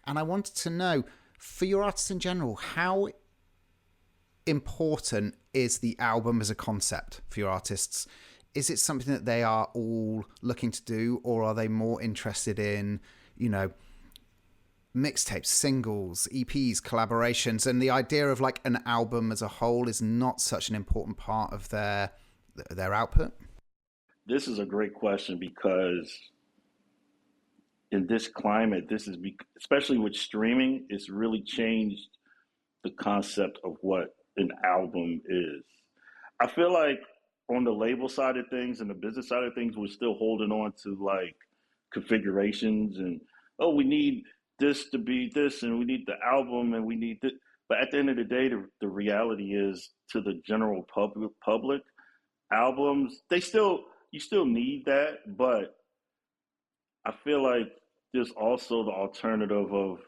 and I wanted to know, for your artists in general, how important is the album as a concept for your artists? Is it something that they are all looking to do, or are they more interested in, mixtapes, singles, EPs, collaborations, and the idea of like an album as a whole is not such an important part of their output? This is a great question because in this climate, especially with streaming, it's really changed the concept of what an album is. I feel like on the label side of things and the business side of things, we're still holding on to like configurations and, we need this to be this and we need the album and we need this. But at the end of the day, the reality is, to the general public, albums, you still need that, but I feel like there's also the alternative of,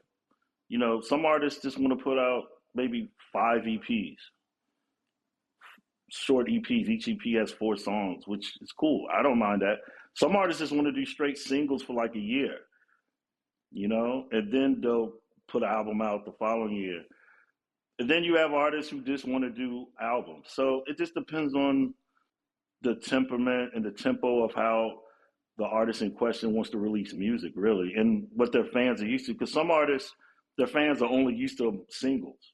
some artists just want to put out maybe 5 EPs, short EPs. Each EP has 4 songs, which is cool. I don't mind that. Some artists just want to do straight singles for like a year, and then they'll put an album out the following year. And then you have artists who just want to do albums. So it just depends on the temperament and the tempo of how the artist in question wants to release music, really, and what their fans are used to. Because some artists, their fans are only used to singles.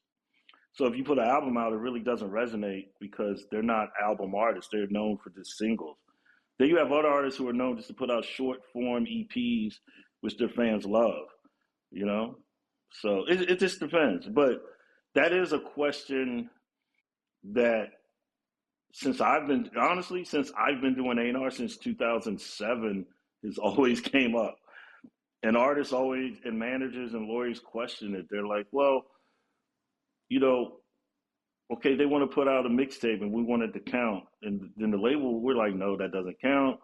So if you put an album out, it really doesn't resonate because they're not album artists. They're known for just singles. Then you have other artists who are known just to put out short form EPs, which their fans love, So it just depends. But that is a question that since I've been doing A&R since 2007, has always came up. And artists always, and managers and lawyers question it. They're like, well, okay, they want to put out a mixtape and we want it to count. And then the label, we're like, no, that doesn't count.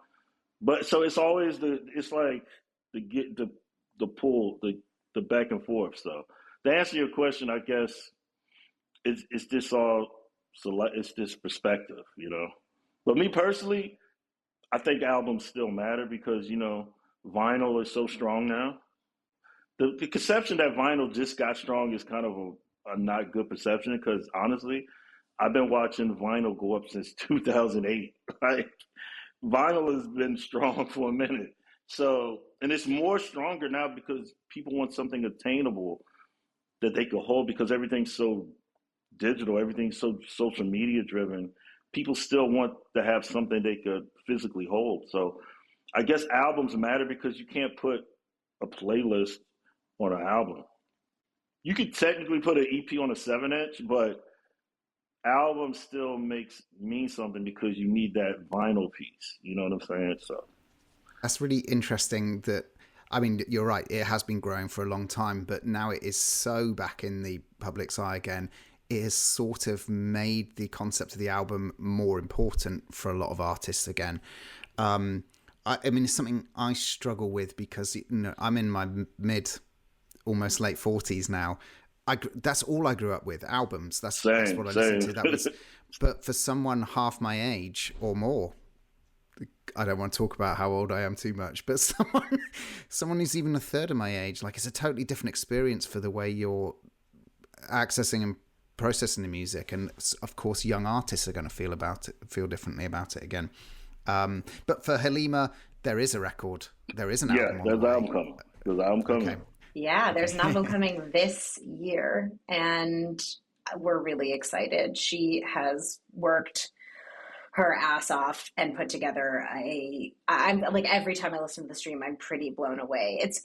But so it's always it's like the pull, the back and forth. So to answer your question, I guess it's just all, it's this perspective, But me personally, I think albums still matter because, vinyl is so strong now. The conception that vinyl just got strong is kind of a not good perception because, honestly, I've been watching vinyl go up since 2008. Like, vinyl has been strong for a minute. So, and it's more stronger now because people want something attainable that they could hold because everything's so digital, everything's so social media driven. People still want to have something they could physically hold. So I guess albums matter because you can't put a playlist on an album. You could technically put an EP on a 7-inch, but album still means something because you need that vinyl piece. You know what I'm saying? So that's really interesting that, you're right, it has been growing for a long time, but now it is so back in the public's eye again. It has sort of made the concept of the album more important for a lot of artists again. It's something I struggle with because I'm in my almost late 40s now. That's all I grew up with, albums. That's what I listened to. But for someone half my age or more, I don't want to talk about how old I am too much, but someone who's even a third of my age, like, it's a totally different experience for the way you're accessing and processing the music, and of course, young artists are going to feel differently about it again. But for Halima, there is a record. There is an album. Yeah, there's an album coming. There's an album coming. Okay. Yeah, there's an album coming this year, and we're really excited. She has worked her ass off and put together I'm like, every time I listen to the stream, I'm pretty blown away. It's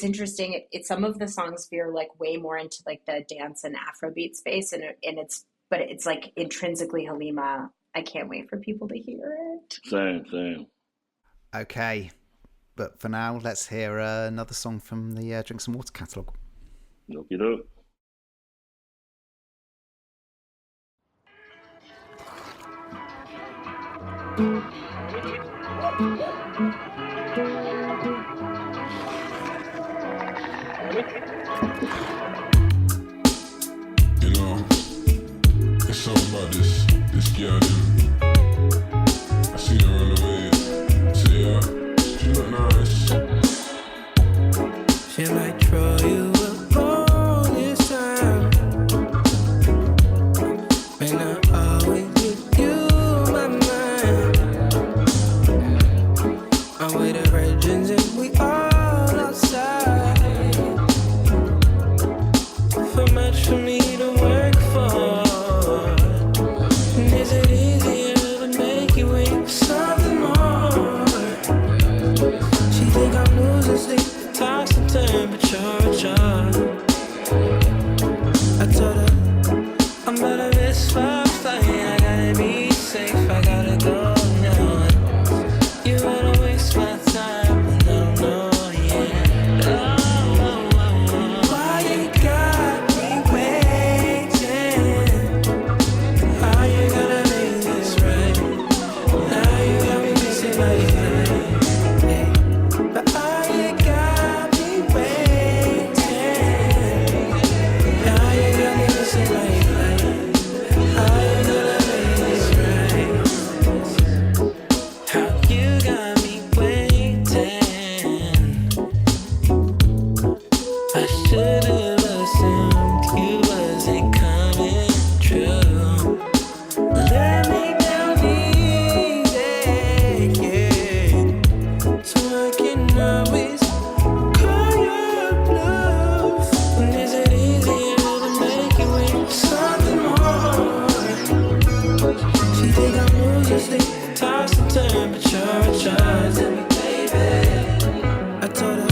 interesting. It's some of the songs veer like way more into like the dance and Afrobeat space, and it's like intrinsically Halima. I can't wait for people to hear it. Same. Okay, but for now, let's hear another song from the Drink Some Water catalogue. Okie doke. You know, it's something about this girl. I seen her on the way. Say, she look nice. She might throw you a bone this time. May not always give you my mind. I'm with the virgins and we all outside. For much for me to work for. And is it easier to make you wait for something more? She think I'm losing sleep, toss and turn, but you're a charm. I told her I'm about to miss my flight. I gotta be safe, I gotta go now. You wanna waste my time, and I don't know, yeah. Why you got me waiting? How you gonna make this right? Now you got me missing my flight. But how you got me waiting? Now you got me missing my flight. How you gonna make this right? How you got me waiting? I should've assumed you wasn't coming true. Let me down easy, yeah. So I can always call your bluff. And is it easier to make you wait for something more? She think I'm losing sleep, toss and turn, but you're a charge to me, baby. I told her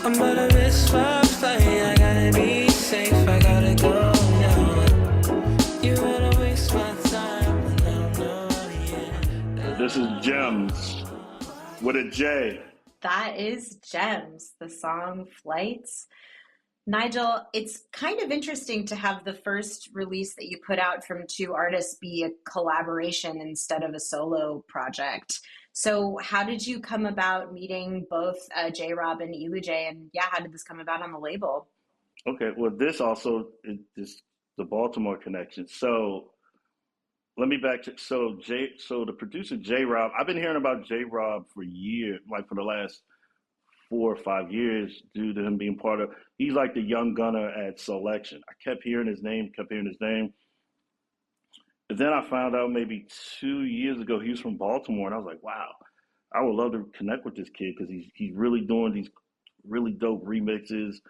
I'm about to miss my flight. I gotta be safe, I gotta go now. You wanna waste my time, and I don't know, yeah. This is Gems with a J. That is Gems, the song Flights. Nigel, it's kind of interesting to have the first release that you put out from two artists be a collaboration instead of a solo project. So how did you come about meeting both J-Rob and Elu J? And yeah, how did this come about on the label? Okay, well, this also is the Baltimore connection. So let me back to so the producer J-Rob. I've been hearing about J-Rob for years, like for the last 4 or 5 years, due to him being part of. He's like the young gunner at Selection. I kept hearing his name. And then I found out maybe 2 years ago he was from Baltimore, and I was like, wow, I would love to connect with this kid because he's really doing these really dope remixes,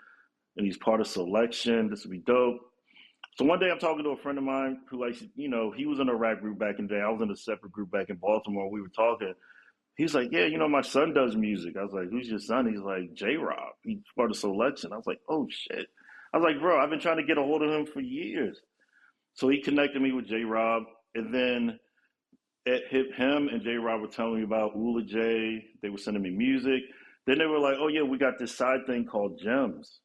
and he's part of Selection. This would be dope. So one day I'm talking to a friend of mine who, like, he was in a rap group back in the day. I was in a separate group back in Baltimore. We were talking. He's like, yeah, my son does music. I was like, who's your son? He's like, J-Rob. He's part of Selection. I was like, oh, shit. I was like, bro, I've been trying to get a hold of him for years. So he connected me with J-Rob, and then him and J-Rob were telling me about Ula J. They were sending me music. Then they were like, oh, yeah, we got this side thing called Gems.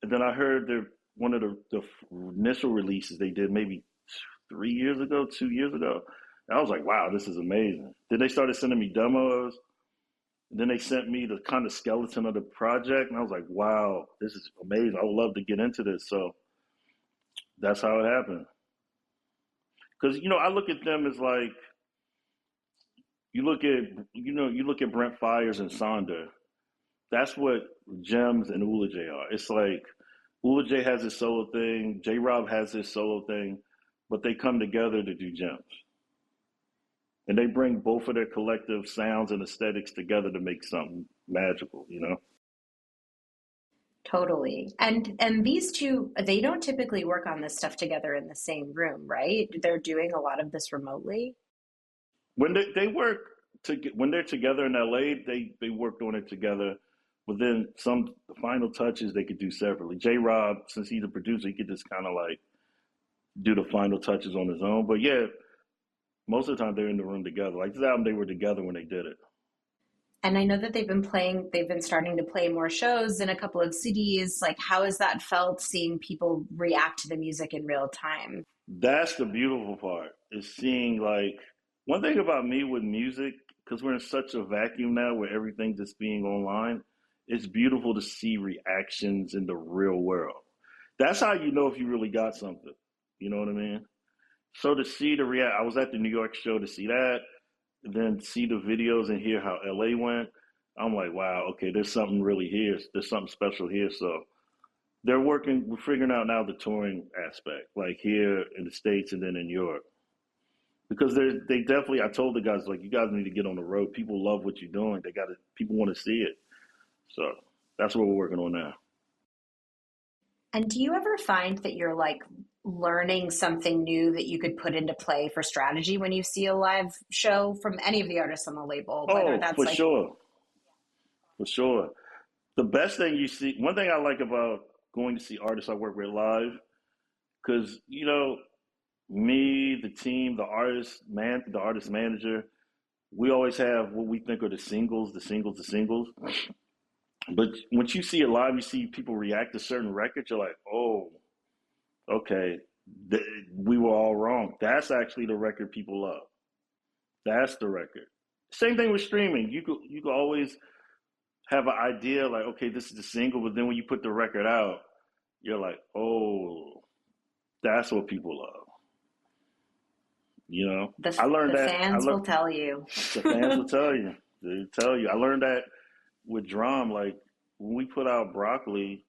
And then I heard one of the initial releases they did maybe 2 years ago. And I was like, wow, this is amazing. Then they started sending me demos. And then they sent me the kind of skeleton of the project. And I was like, wow, this is amazing. I would love to get into this. So that's how it happened. Because, I look at them as like, you look at Brent Fires and Sonder. That's what Gems and Ula J are. It's like Ula J has his solo thing, J Rob has his solo thing, but they come together to do Gems. And they bring both of their collective sounds and aesthetics together to make something magical, you know? Totally. And these two, they don't typically work on this stuff together in the same room, right? They're doing a lot of this remotely. When they work when they're together in LA, they worked on it together. But then the final touches they could do separately. J Rob, since he's a producer, he could just kind of like do the final touches on his own. But yeah, most of the time they're in the room together. Like this album, they were together when they did it. And I know that they've been starting to play more shows in a couple of cities. Like, how has that felt seeing people react to the music in real time? That's the beautiful part, is seeing, like, one thing about me with music, because we're in such a vacuum now where everything's just being online, it's beautiful to see reactions in the real world. That's how you know if you really got something. You know what I mean? So to see I was at the New York show to see that, then see the videos and hear how LA went. I'm like, wow, okay, there's something really here. There's something special here. So we're figuring out now the touring aspect, like here in the States and then in Europe. Because they definitely, I told the guys, like, you guys need to get on the road. People love what you're doing. People want to see it. So that's what we're working on now. And do you ever find that you're like learning something new that you could put into play for strategy when you see a live show from any of the artists on the label? Oh, for sure. For sure. The best thing you see, one thing I like about going to see artists I work with live, because, you know, me, the team, the artist manager, we always have what we think are the singles. But once you see it live, you see people react to certain records, you're like, oh, okay, we were all wrong. That's actually the record people love. That's the record. Same thing with streaming. You could always have an idea like, okay, this is the single, but then when you put the record out, you're like, oh, that's what people love. You know, I learned that. The fans will tell you. The fans will tell you. They'll tell you. I learned that with DRAM. Like when we put out Broccoli,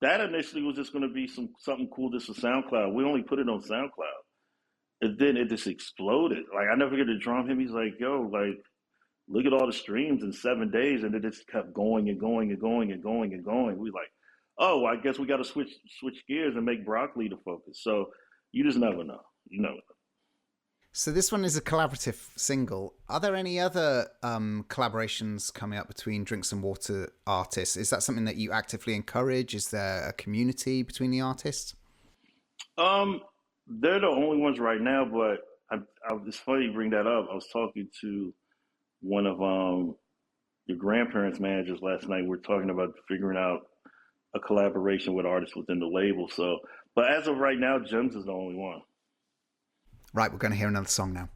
that initially was just going to be something cool just for SoundCloud. We only put it on SoundCloud. And then it just exploded. Like I never get to DRAM him. He's like, yo, like, look at all the streams in 7 days. And it just kept going and going and going and going and going. We like, oh, I guess we got to switch gears and make Broccoli the focus. So you just never know. You never know. So this one is a collaborative single. Are there any other collaborations coming up between Drinks and Water artists? Is that something that you actively encourage? Is there a community between the artists? They're the only ones right now, but it's funny you bring that up. I was talking to one of your grandparents' managers last night. We're talking about figuring out a collaboration with artists within the label. So, but as of right now, Gems is the only one. Right, we're going to hear another song now.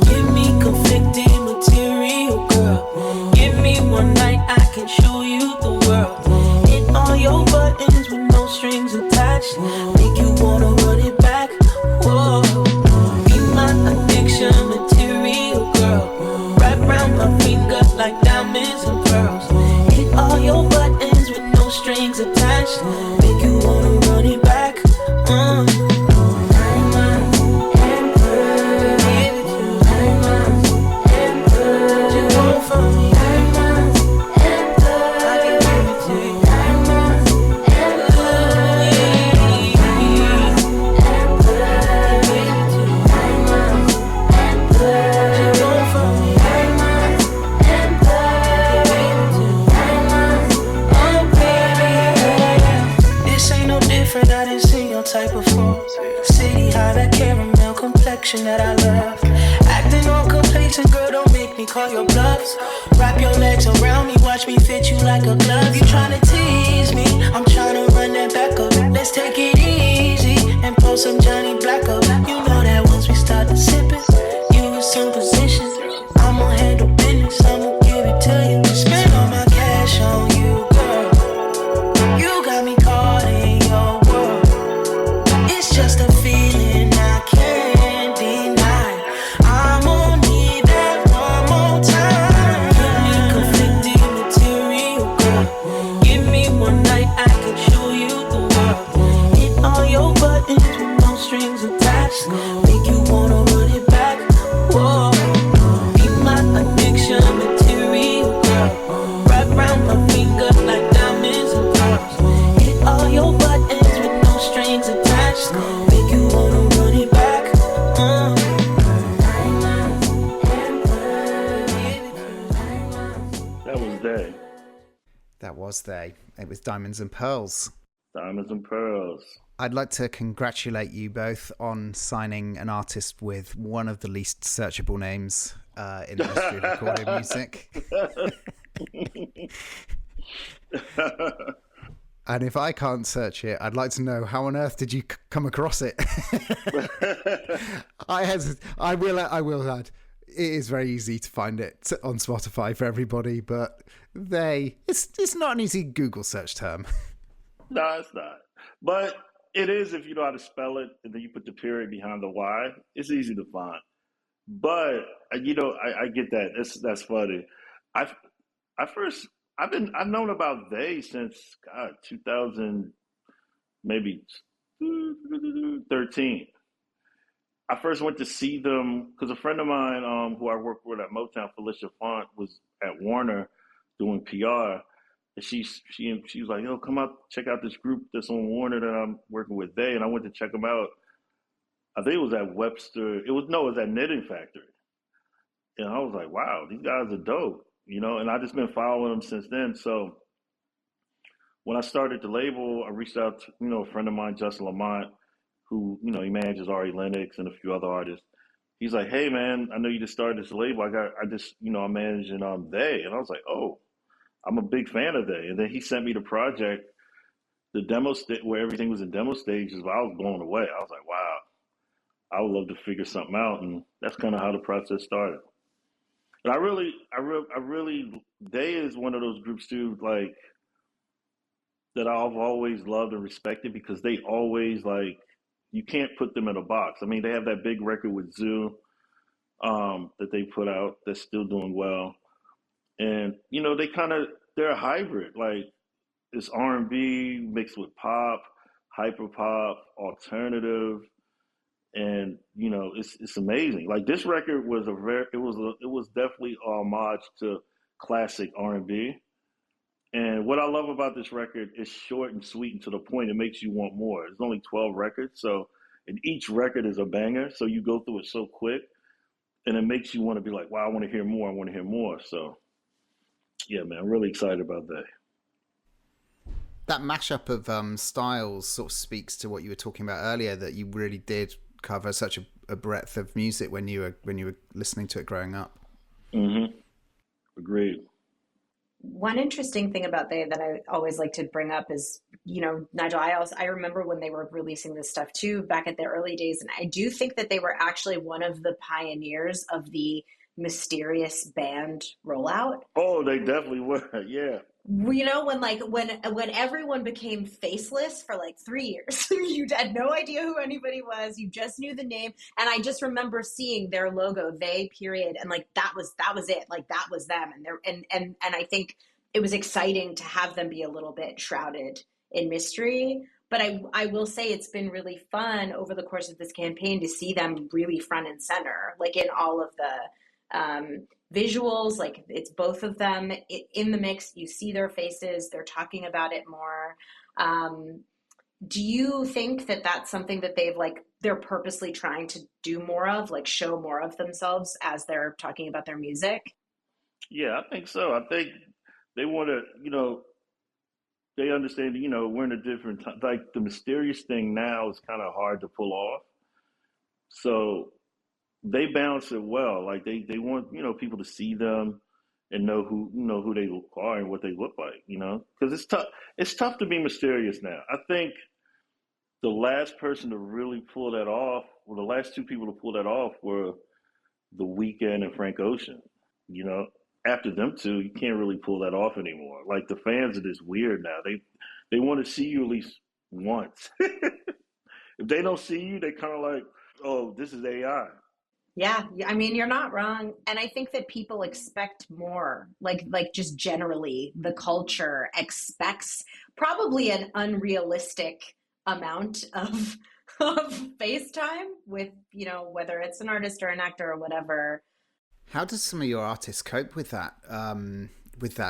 Give me conflicting material, girl. Give me one night, I can show you the world. Hit all your buttons with no strings attached. Make you wanna run it back. Whoa. Be my addiction material, girl. Wrap around my finger like diamonds and pearls. Hit all your buttons with no strings attached. Make you wanna run it back. That I love. Acting all complacent, girl, don't make me call your bluffs. Wrap your legs around me, watch me fit you like a glove. You tryna tease me, I'm tryna run that back up. Let's take it easy and pull some Johnny Black up. You know that once we start to sip it, you assume position. I'ma handle business, I'ma give it to you. Spend all my cash on you, girl. You got me caught. one night I could show you the world. Hit all your buttons with no strings attached. Make you wanna run it back. Whoa, be my addiction material, girl. Wrap around my finger like diamonds and pearls. Hit all your buttons with no strings attached. Make you wanna run it back. That was Day. That was they. It was Diamonds and Pearls. Diamonds and Pearls. I'd like to congratulate you both on signing an artist with one of the least searchable names in the history of recording music. And if I can't search it, I'd like to know how on earth did you come across it? I will add, it is very easy to find it on Spotify for everybody, but it's not an easy Google search term. No, it's not. But it is if you know how to spell it, and then you put the period behind the Y. It's easy to find. But you know, I get that. That's funny. I've known about they since 2000, maybe 13. I first went to see them because a friend of mine, who I worked with at Motown, Felicia Font, was at Warner doing PR. And she was like, "Yo, come out, check out this group that's on Warner that I'm working with." And I went to check them out. I think it was at Webster. It was at Knitting Factory. And I was like, "Wow, these guys are dope," you know. And I just been following them since then. So when I started the label, I reached out to a friend of mine, Justin Lamont, who he manages Ari Lennox and a few other artists. He's like, "Hey man, I know you just started this label. I'm managing They," and I was like, "Oh, I'm a big fan of They." And then he sent me the project, the demo where everything was in demo stages. But I was blown away. I was like, "Wow, I would love to figure something out," and that's kind of how the process started. And I really, They is one of those groups too, like that I've always loved and respected because they always you can't put them in a box. I mean, they have that big record with Zoo that they put out that's still doing well. And they're a hybrid, like it's R&B mixed with pop, hyper pop, alternative, and it's amazing. Like this record was it was definitely a homage to classic R&B. And what I love about this record is short and sweet and to the point. It makes you want more. It's only 12 records, and each record is a banger, so you go through it so quick, and it makes you want to be like, "Wow, I want to hear more. I want to hear more." So. Yeah, man, I'm really excited about that. That mashup of styles sort of speaks to what you were talking about earlier, that you really did cover such a breadth of music when you were listening to it growing up. Mm-hmm. Agreed. One interesting thing about They that I always like to bring up is, Nigel, I remember when they were releasing this stuff too, back at the early days. And I do think that they were actually one of the pioneers of the mysterious band rollout. Oh, they definitely were. Yeah. When everyone became faceless for 3 years, you had no idea who anybody was. You just knew the name. And I just remember seeing their logo, They period. And that was it. That was them. And I think it was exciting to have them be a little bit shrouded in mystery. But I will say it's been really fun over the course of this campaign to see them really front and center, in all of the visuals. It's both of them in the mix. You see their faces. They're talking about it more. Do you think that that's something that they're purposely trying to do more of, show more of themselves as they're talking about their music? Yeah, I think so. I think they want to, they understand, we're in a different time. The mysterious thing now is kind of hard to pull off. So they balance it well. They want, people to see them and know who they are and what they look like, because it's tough. It's tough to be mysterious now. I think the last person to really pull that off, the last two people to pull that off were The Weeknd and Frank Ocean. After them two, you can't really pull that off anymore. The fans are just weird now. They want to see you at least once. If they don't see you, they kind of like, "Oh, this is AI." Yeah, I mean, you're not wrong. And I think that people expect more. Like just generally, the culture expects probably an unrealistic amount of of face time with, whether it's an artist or an actor or whatever. How does some of your artists cope with that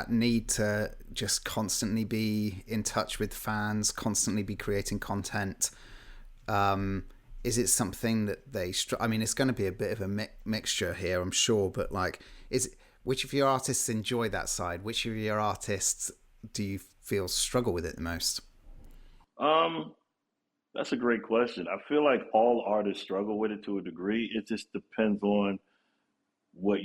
need to just constantly be in touch with fans, constantly be creating content? Is it something that I mean, it's going to be a bit of a mixture here, I'm sure, but like, which of your artists enjoy that side? Which of your artists do you feel struggle with it the most? That's a great question. I feel like all artists struggle with it to a degree. It just depends on what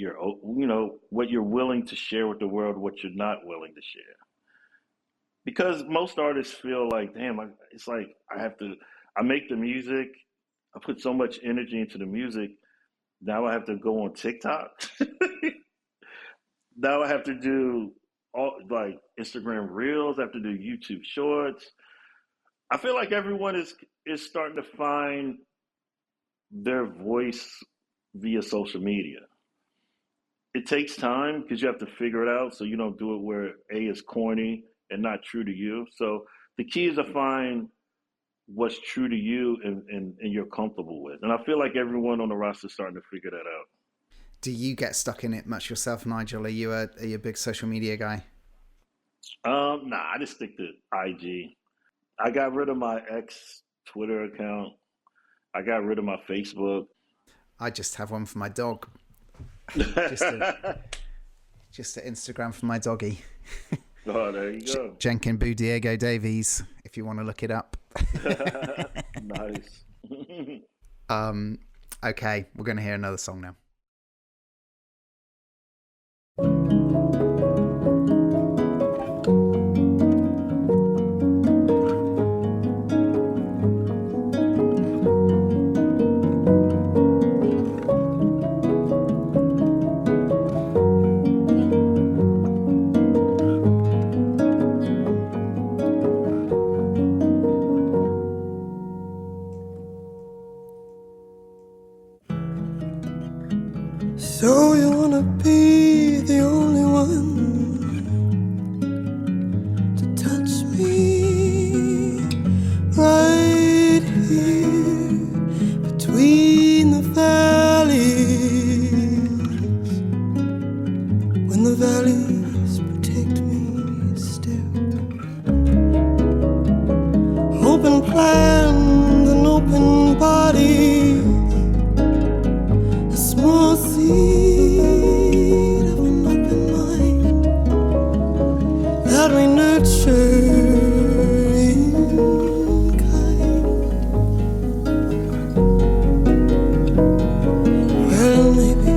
what you're willing to share with the world, what you're not willing to share. Because most artists feel like, damn, it's like I make the music, I put so much energy into the music. Now I have to go on TikTok. Now I have to do all like Instagram Reels. I have to do YouTube Shorts. I feel like everyone is starting to find their voice via social media. It takes time because you have to figure it out so you don't do it where A is corny and not true to you. So the key is to find what's true to you and you're comfortable with. And I feel like everyone on the roster is starting to figure that out. Do you get stuck in it much yourself, Nigel? Are you a big social media guy? Nah, I just stick to IG. I got rid of my ex Twitter account. I got rid of my Facebook. I just have one for my dog. just an Instagram for my doggy. Oh, there you go. Jenkin Boo Diego Davies, if you want to look it up. Nice. Okay, we're going to hear another song now. So you wanna be the only one to touch me right here between the valleys, when the valleys protect me still. Open plans and open bodies, a small seed of an open mind that we nurture in kind. Well, maybe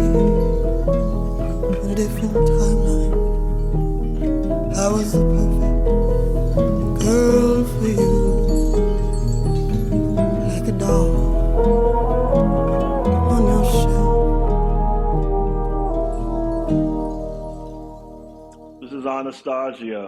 in a different timeline, I was the perfect girl for you, like a doll on your shelf. This is Annahstasia.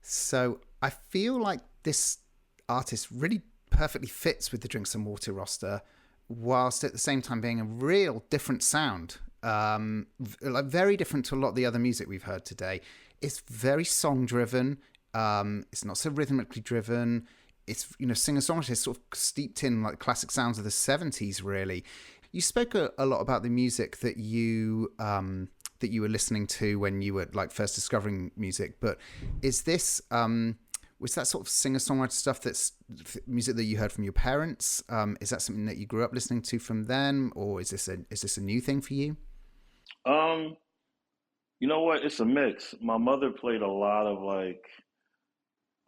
So I feel like this artist really perfectly fits with the Drinks and Water roster, whilst at the same time being a real different sound. Like very different to a lot of the other music we've heard today. It's very song driven. It's not so rhythmically driven. It's, singer-songwriter sort of steeped in like classic sounds of the 70s, really. You spoke a lot about the music that you were listening to when you were like first discovering music, but is this was that sort of singer-songwriter stuff that's music that you heard from your parents? Is that something that you grew up listening to from them, or is this a new thing for you? You know what? It's a mix. My mother played a lot of like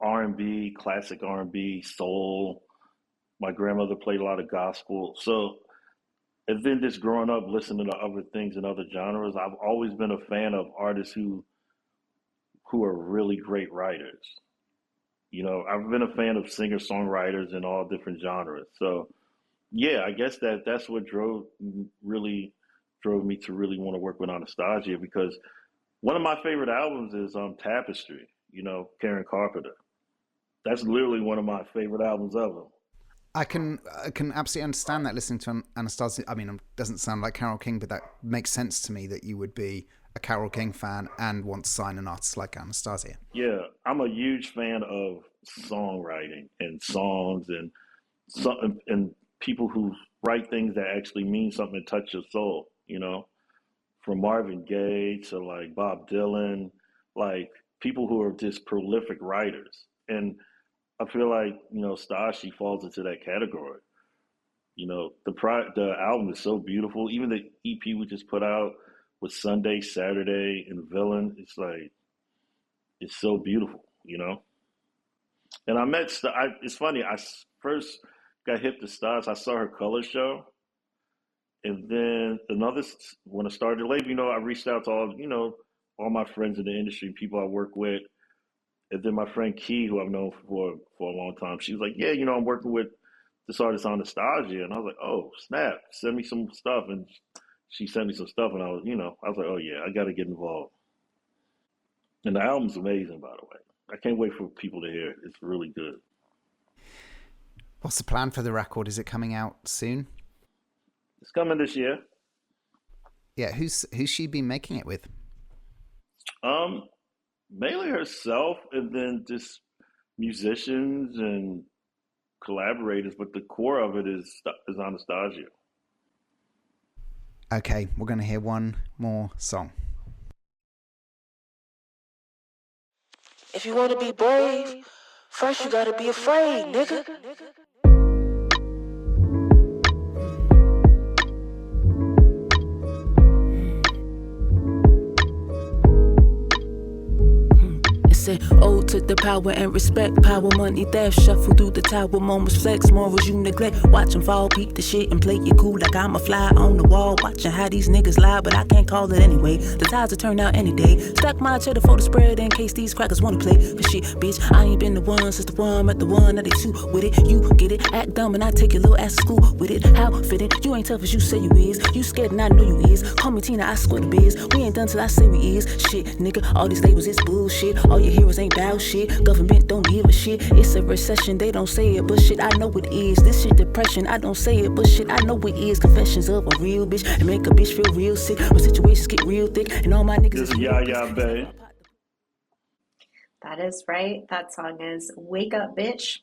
R&B, classic R&B, soul. My grandmother played a lot of gospel. So, and then just growing up listening to other things and other genres, I've always been a fan of artists who are really great writers. I've been a fan of singer-songwriters in all different genres. So, yeah, I guess that's what really drove me to really want to work with Annahstasia, because one of my favorite albums is Tapestry, Karen Carpenter. That's literally one of my favorite albums of him. I can absolutely understand that listening to Annahstasia. I mean, it doesn't sound like Carole King, but that makes sense to me that you would be a Carole King fan and want to sign an artist like Annahstasia. Yeah, I'm a huge fan of songwriting and songs and people who write things that actually mean something and touch your soul. From Marvin Gaye to like Bob Dylan, like people who are just prolific writers. And I feel like Stashi falls into that category. The album is so beautiful. Even the EP we just put out with Sunday, Saturday, and Villain, it's so beautiful. And I met it's funny. I first got hip to Stas. I saw her color show, and then when I started the label, I reached out to all my friends in the industry, people I work with. And then my friend Key, who I've known for a long time, she was like, yeah, I'm working with this artist Annahstasia. And I was like, oh, snap, send me some stuff. And she sent me some stuff, and I was like, oh yeah, I got to get involved. And the album's amazing, by the way. I can't wait for people to hear it. It's really good. What's the plan for the record? Is it coming out soon? It's coming this year. Yeah, who's she been making it with? Mainly herself, and then just musicians and collaborators, but the core of it is Annahstasia. Okay, we're going to hear one more song. If you wanna be brave, first you gotta be afraid, nigga. Said, oh, took the power and respect, power, money, theft, shuffle through the tower, moments flex, morals you neglect, watch them fall, peep the shit and play it cool like I'm a fly on the wall, watching how these niggas lie, but I can't call it anyway, the tides will turn out any day, stack my cheddar for the spread in case these crackers wanna play, cause shit, bitch, I ain't been the one since the one met the one, now they two with it, you get it, act dumb and I take your little ass to school with it, how fit it, you ain't tough as you say you is, you scared and I know you is, call me Tina, I swear the biz, we ain't done till I say we is, shit, nigga, all these labels is bullshit, all your heroes ain't bout shit, government don't give a shit, it's a recession, they don't say it, but shit, I know it is, this shit depression, I don't say it, but shit, I know it is, confessions of a real bitch, and make a bitch feel real sick, when situations get real thick, and all my niggas is Yeah, babe. That is right, that song is Wake Up Bitch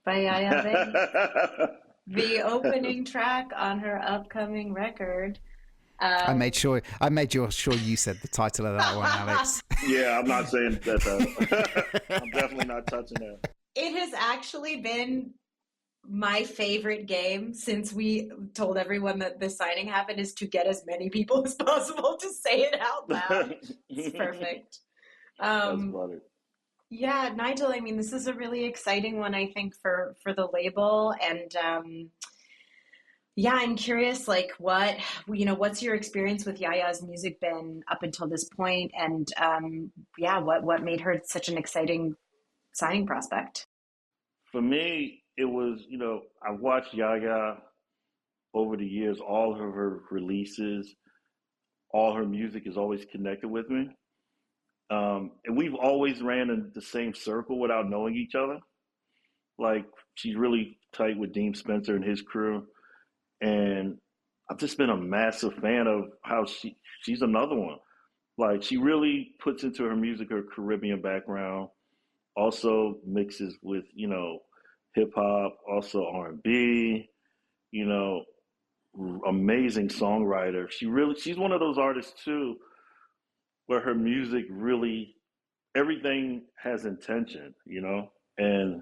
by Yaya Bae. The opening track on her upcoming record. I made sure you said the title of that one, Alex. Yeah, I'm not saying that. I'm definitely not touching that. It has actually been my favorite game since we told everyone that this signing happened, is to get as many people as possible to say it out loud. It's perfect. That's funny. Yeah, Nigel, I mean, this is a really exciting one, I think, for the label. And yeah, I'm curious, like, what's your experience with Yaya's music been up until this point? And what made her such an exciting signing prospect? For me, it was, I watched Yaya over the years, all of her releases, all her music is always connected with me. And we've always ran in the same circle without knowing each other. Like, she's really tight with Dean Spencer and his crew. And I've just been a massive fan of how she's another one. Like, she really puts into her music her Caribbean background, also mixes with, hip hop, also R&B, amazing songwriter. She's one of those artists too, where her music really, everything has intention, and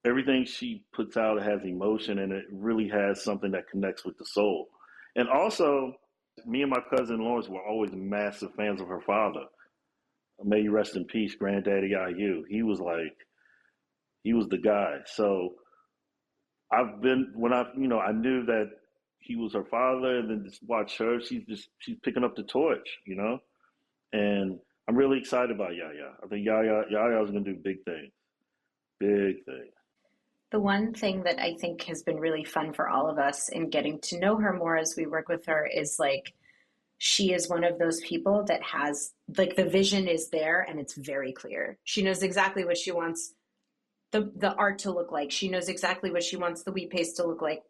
everything she puts out has emotion, and it really has something that connects with the soul. And also, me and my cousin Lawrence were always massive fans of her father. May you rest in peace, Granddaddy IU. He was the guy. So I knew that he was her father, and then just watch her. She's picking up the torch, And I'm really excited about Yaya. I think Yaya is going to do big things. Big things. The one thing that I think has been really fun for all of us in getting to know her more as we work with her is, like, she is one of those people that has, like, the vision is there and it's very clear. She knows exactly what she wants the art to look like. She knows exactly what she wants the wheat paste to look like.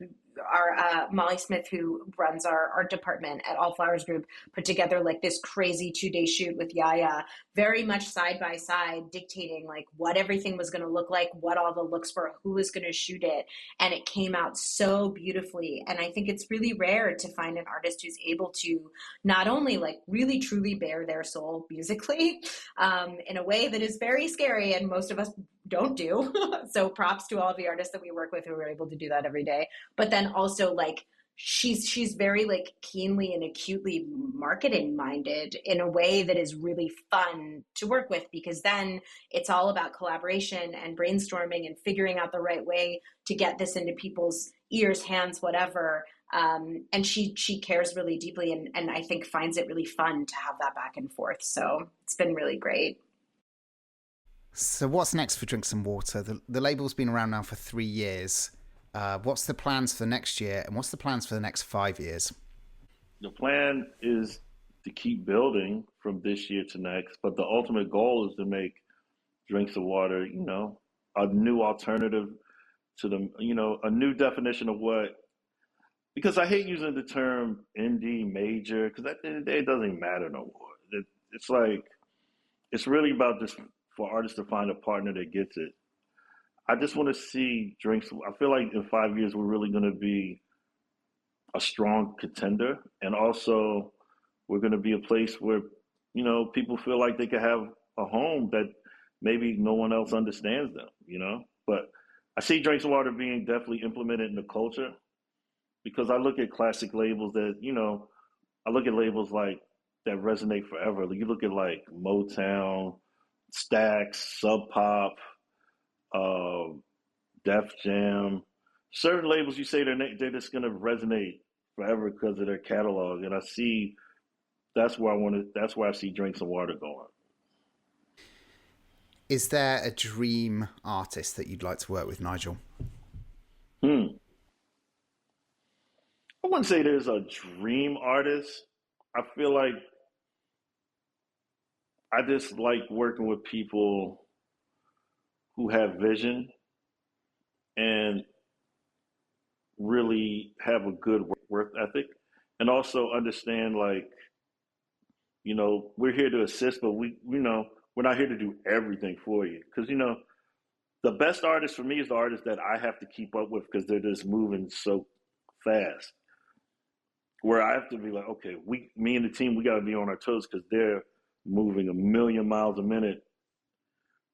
Our Molly Smith, who runs our art department at All Flowers Group, put together like this crazy 2-day shoot with Yaya, very much side by side, dictating like what everything was going to look like, what all the looks were, who was going to shoot it. And it came out so beautifully. And I think it's really rare to find an artist who's able to not only like really truly bare their soul musically in a way that is very scary and most of us don't do. So props to all of the artists that we work with who are able to do that every day. But then also like she's very like keenly and acutely marketing minded in a way that is really fun to work with, because then it's all about collaboration and brainstorming and figuring out the right way to get this into people's ears, hands, whatever. And she cares really deeply and I think finds it really fun to have that back and forth. So it's been really great. So what's next for Drink Some Water? The label's been around now for 3 years. What's the plans for next year, and what's the plans for the next 5 years? The plan is to keep building from this year to next, but the ultimate goal is to make Drink Some Water, you know, a new alternative to the, you know, a new definition of what, because I hate using the term indie, major, because at the end of the day, it doesn't even matter no more. It's like, it's really about just for artists to find a partner that gets it. I just want to see drinks. I feel like in 5 years, we're really going to be a strong contender. And also, we're going to be a place where, you know, people feel like they can have a home that maybe no one else understands them, you know? But I see Drinks Water being definitely implemented in the culture, because I look at classic labels that, you know, I look at labels like that resonate forever. You look at like Motown, Stax, Sub Pop, Def Jam, certain labels you say they're just going to resonate forever because of their catalog. And I see that's where I see Drink Some Water going. Is there a dream artist that you'd like to work with, Nigel? I wouldn't say there's a dream artist. I feel like I just like working with people who have vision and really have a good work ethic, and also understand, like, you know, we're here to assist, but we're not here to do everything for you. Because, you know, the best artist for me is the artist that I have to keep up with because they're just moving so fast. Where I have to be like, okay, me and the team, we got to be on our toes because they're moving 1,000,000 miles a minute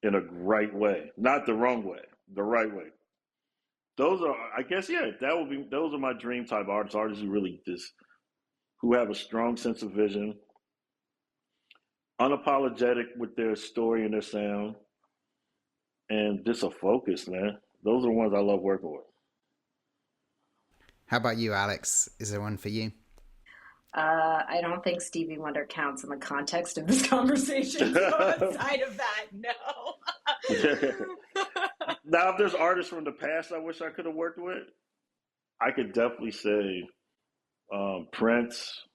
in a right way, not the wrong way, the right way. Those are, I guess, those are my dream type artists who really who have a strong sense of vision, unapologetic with their story and their sound, and just a focus, man. Those are the ones I love working with. How about you, Alex? Is there one for you? I don't think Stevie Wonder counts in the context of this conversation. So outside of that, no. Now, if there's artists from the past I wish I could have worked with, I could definitely say Prince,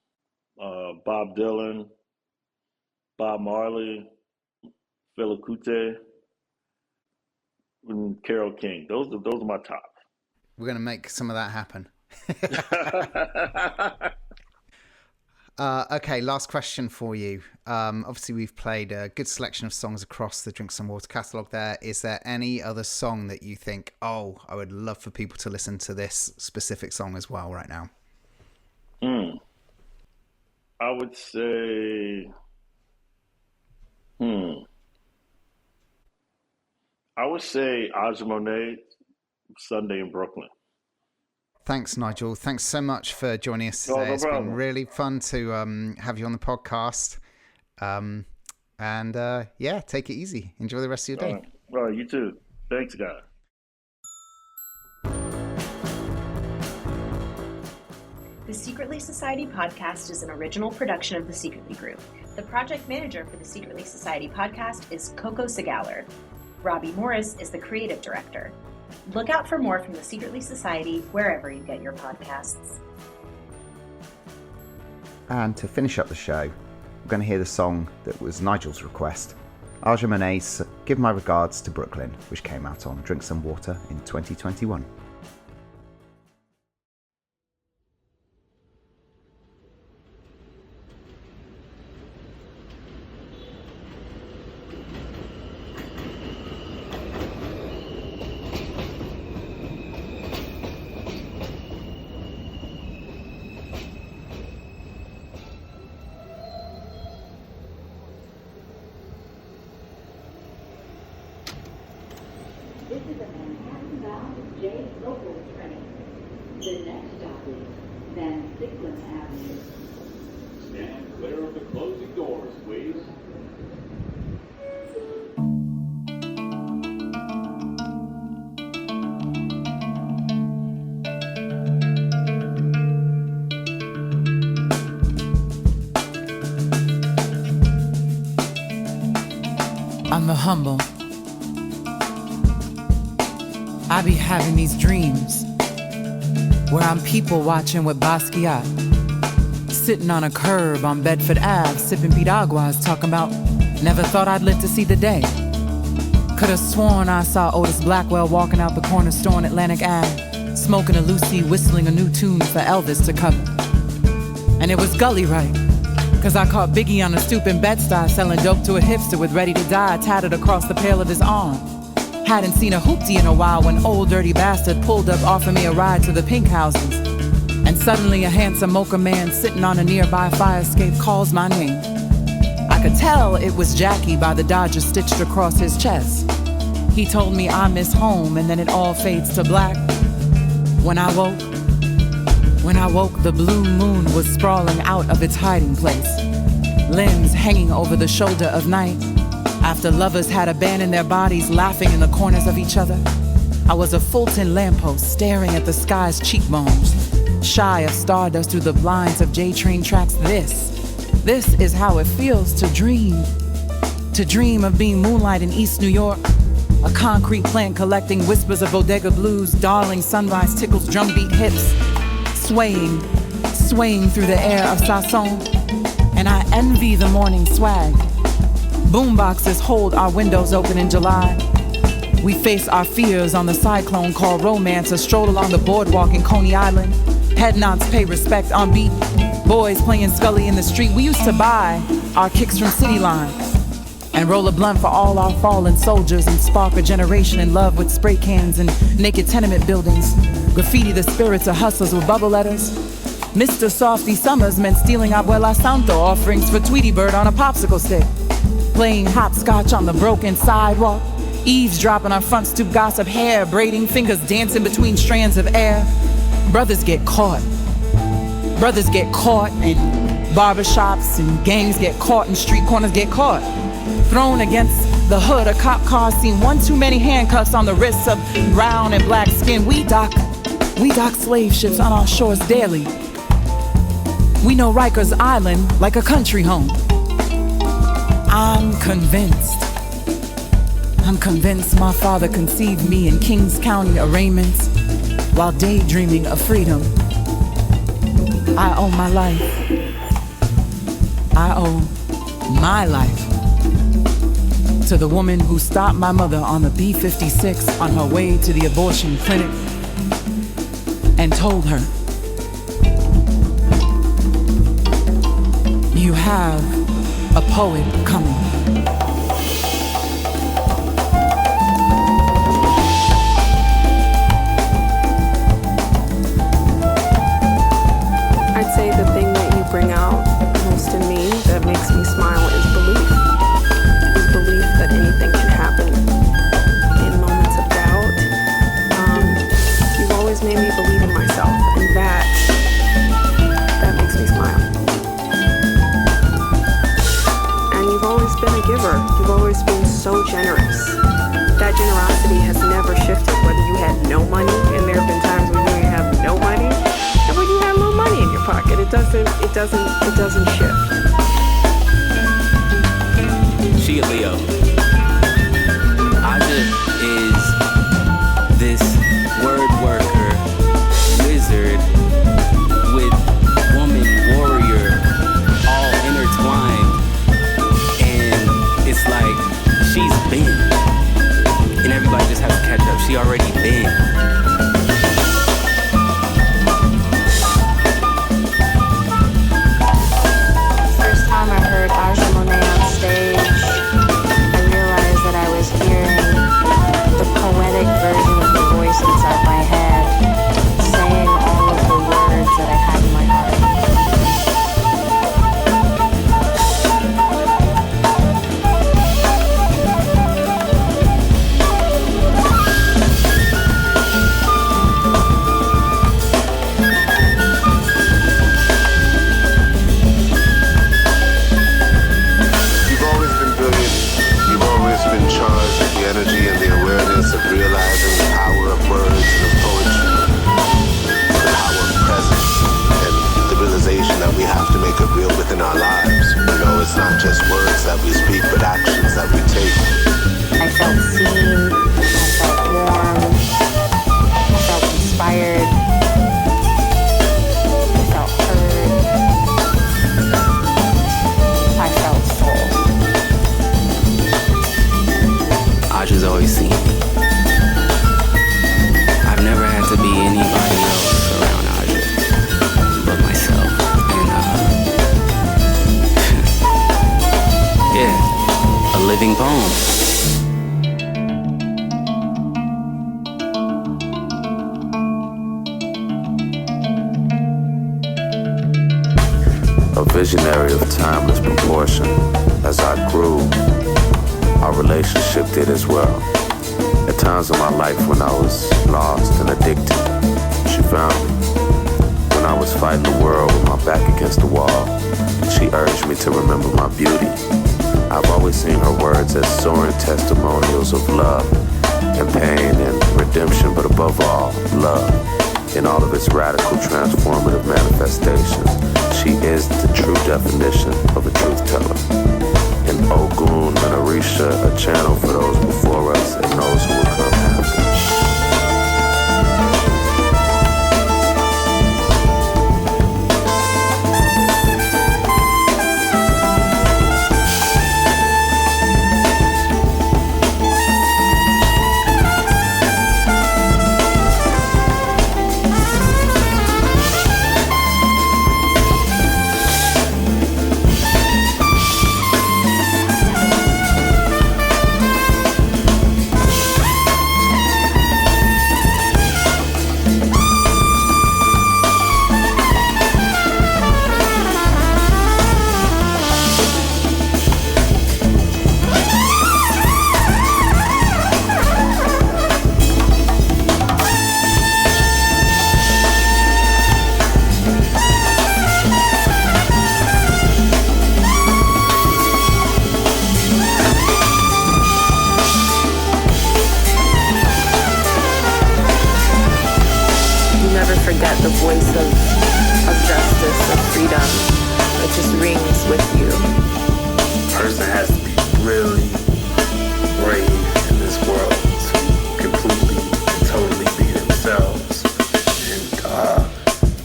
Bob Dylan, Bob Marley, Fela Kuti, and Carole King. Those are my top. We're going to make some of that happen. Okay, last question for you. Obviously, we've played a good selection of songs across the Drink Some Water catalogue there. Is there any other song that you think, oh, I would love for people to listen to this specific song as well right now? I would say... I would say Aja Monet, Sunday in Brooklyn. Thanks, Nigel. Thanks so much for joining us today. It's been really fun to have you on the podcast. Take it easy. Enjoy the rest of your day. All right, you too. Thanks, guys. The Secretly Society podcast is an original production of the Secretly Group. The project manager for the Secretly Society podcast is Coco Segaller. Robbie Morris is the creative director. Look out for more from the Secretly Society wherever you get your podcasts. And to finish up the show, we're going to hear the song that was Nigel's request, Aja Monet's Give My Regards to Brooklyn, which came out on Drink Some Water in 2021. This is a Manhattan-bound J local train. The next stop is Van Sicklen Avenue. Stand clear of the closing doors, please. I'm the humble. I be having these dreams where I'm people watching with Basquiat, sitting on a curb on Bedford Ave, sipping piraguas, talking about never thought I'd live to see the day. Could've sworn I saw Otis Blackwell walking out the corner store on Atlantic Ave, smoking a Lucy, whistling a new tune for Elvis to cover. And it was gully right, cause I caught Biggie on a stoop in Bed-Stuy selling dope to a hipster with Ready to Die tatted across the pale of his arm. Hadn't seen a hoopty in a while when old dirty bastard pulled up offering me a ride to the pink houses. And suddenly a handsome mocha man sitting on a nearby fire escape calls my name. I could tell it was Jackie by the Dodger stitched across his chest. He told me I miss home and then it all fades to black. When I woke, the blue moon was sprawling out of its hiding place, limbs hanging over the shoulder of night. After lovers had abandoned their bodies, laughing in the corners of each other, I was a Fulton lamppost staring at the sky's cheekbones, shy of stardust through the blinds of J-Train tracks. This is how it feels to dream. To dream of being moonlight in East New York, a concrete plant collecting whispers of bodega blues, darling sunrise tickles drumbeat hips, swaying through the air of Sasson, and I envy the morning swag. Boomboxes hold our windows open in July. We face our fears on the cyclone called romance, a stroll along the boardwalk in Coney Island. Head nods pay respect on beat. Boys playing Scully in the street. We used to buy our kicks from City Line and roll a blunt for all our fallen soldiers and spark a generation in love with spray cans and naked tenement buildings. Graffiti the spirits of hustlers with bubble letters. Mr. Softy Summers meant stealing Abuela Santo offerings for Tweety Bird on a popsicle stick. Playing hopscotch on the broken sidewalk, eavesdropping our front stoop gossip, hair braiding, fingers dancing between strands of air. Brothers get caught in barbershops, and gangs get caught in street corners, get caught. Thrown against the hood of cop cars, seen one too many handcuffs on the wrists of brown and black skin. We dock slave ships on our shores daily. We know Rikers Island like a country home. I'm convinced my father conceived me in Kings County arraignments while daydreaming of freedom. I owe my life. I owe my life to the woman who stopped my mother on the B-56 on her way to the abortion clinic and told her, "You have a poet coming." I'd say the thing that you bring out most in me that makes me smile is belief. Is belief that anything can happen in moments of doubt. You've always made me believe in myself, and that makes me smile. And you've always been a giver. You've always been so generous. That generosity has never shifted, whether you had no money, and there have been times when you have no money, and when you have a little money in your pocket, it doesn't shift. She a Leo. Aja is this word worker, wizard, with woman warrior, all intertwined. And it's like see me. I've never had to be anybody else around Aja but myself. And yeah, a living poem. A visionary of timeless proportion. As I grew, our relationship did as well. At times in my life when I was lost and addicted, she found me. When I was fighting the world with my back against the wall, she urged me to remember my beauty. I've always seen her words as soaring testimonials of love and pain and redemption, but above all, love in all of its radical, transformative manifestations. She is the true definition of a truth teller. And Ogun and Orisha, a channel for those before us and those who will come after. The voice of justice, of freedom, it just rings with you. A person has to be really brave in this world to completely and totally be themselves. And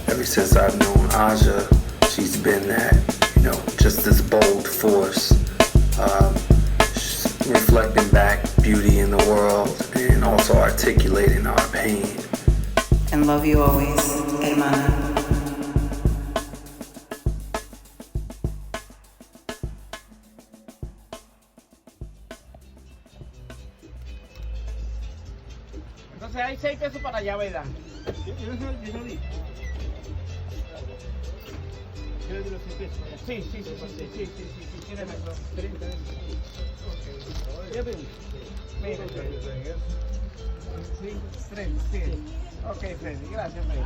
ever since I've known Aja, she's been that, just this bold force, reflecting back beauty in the world and also articulating our pain. And love you always, hermana. Entonces hay 6 pesos para allá, ¿verdad? Yo no di. Yo le di los 6 pesos. Sí, tiene razón. 30. Ya ven. Mira. Sí, 3, sí. Ok, Freddy, gracias, Freddy.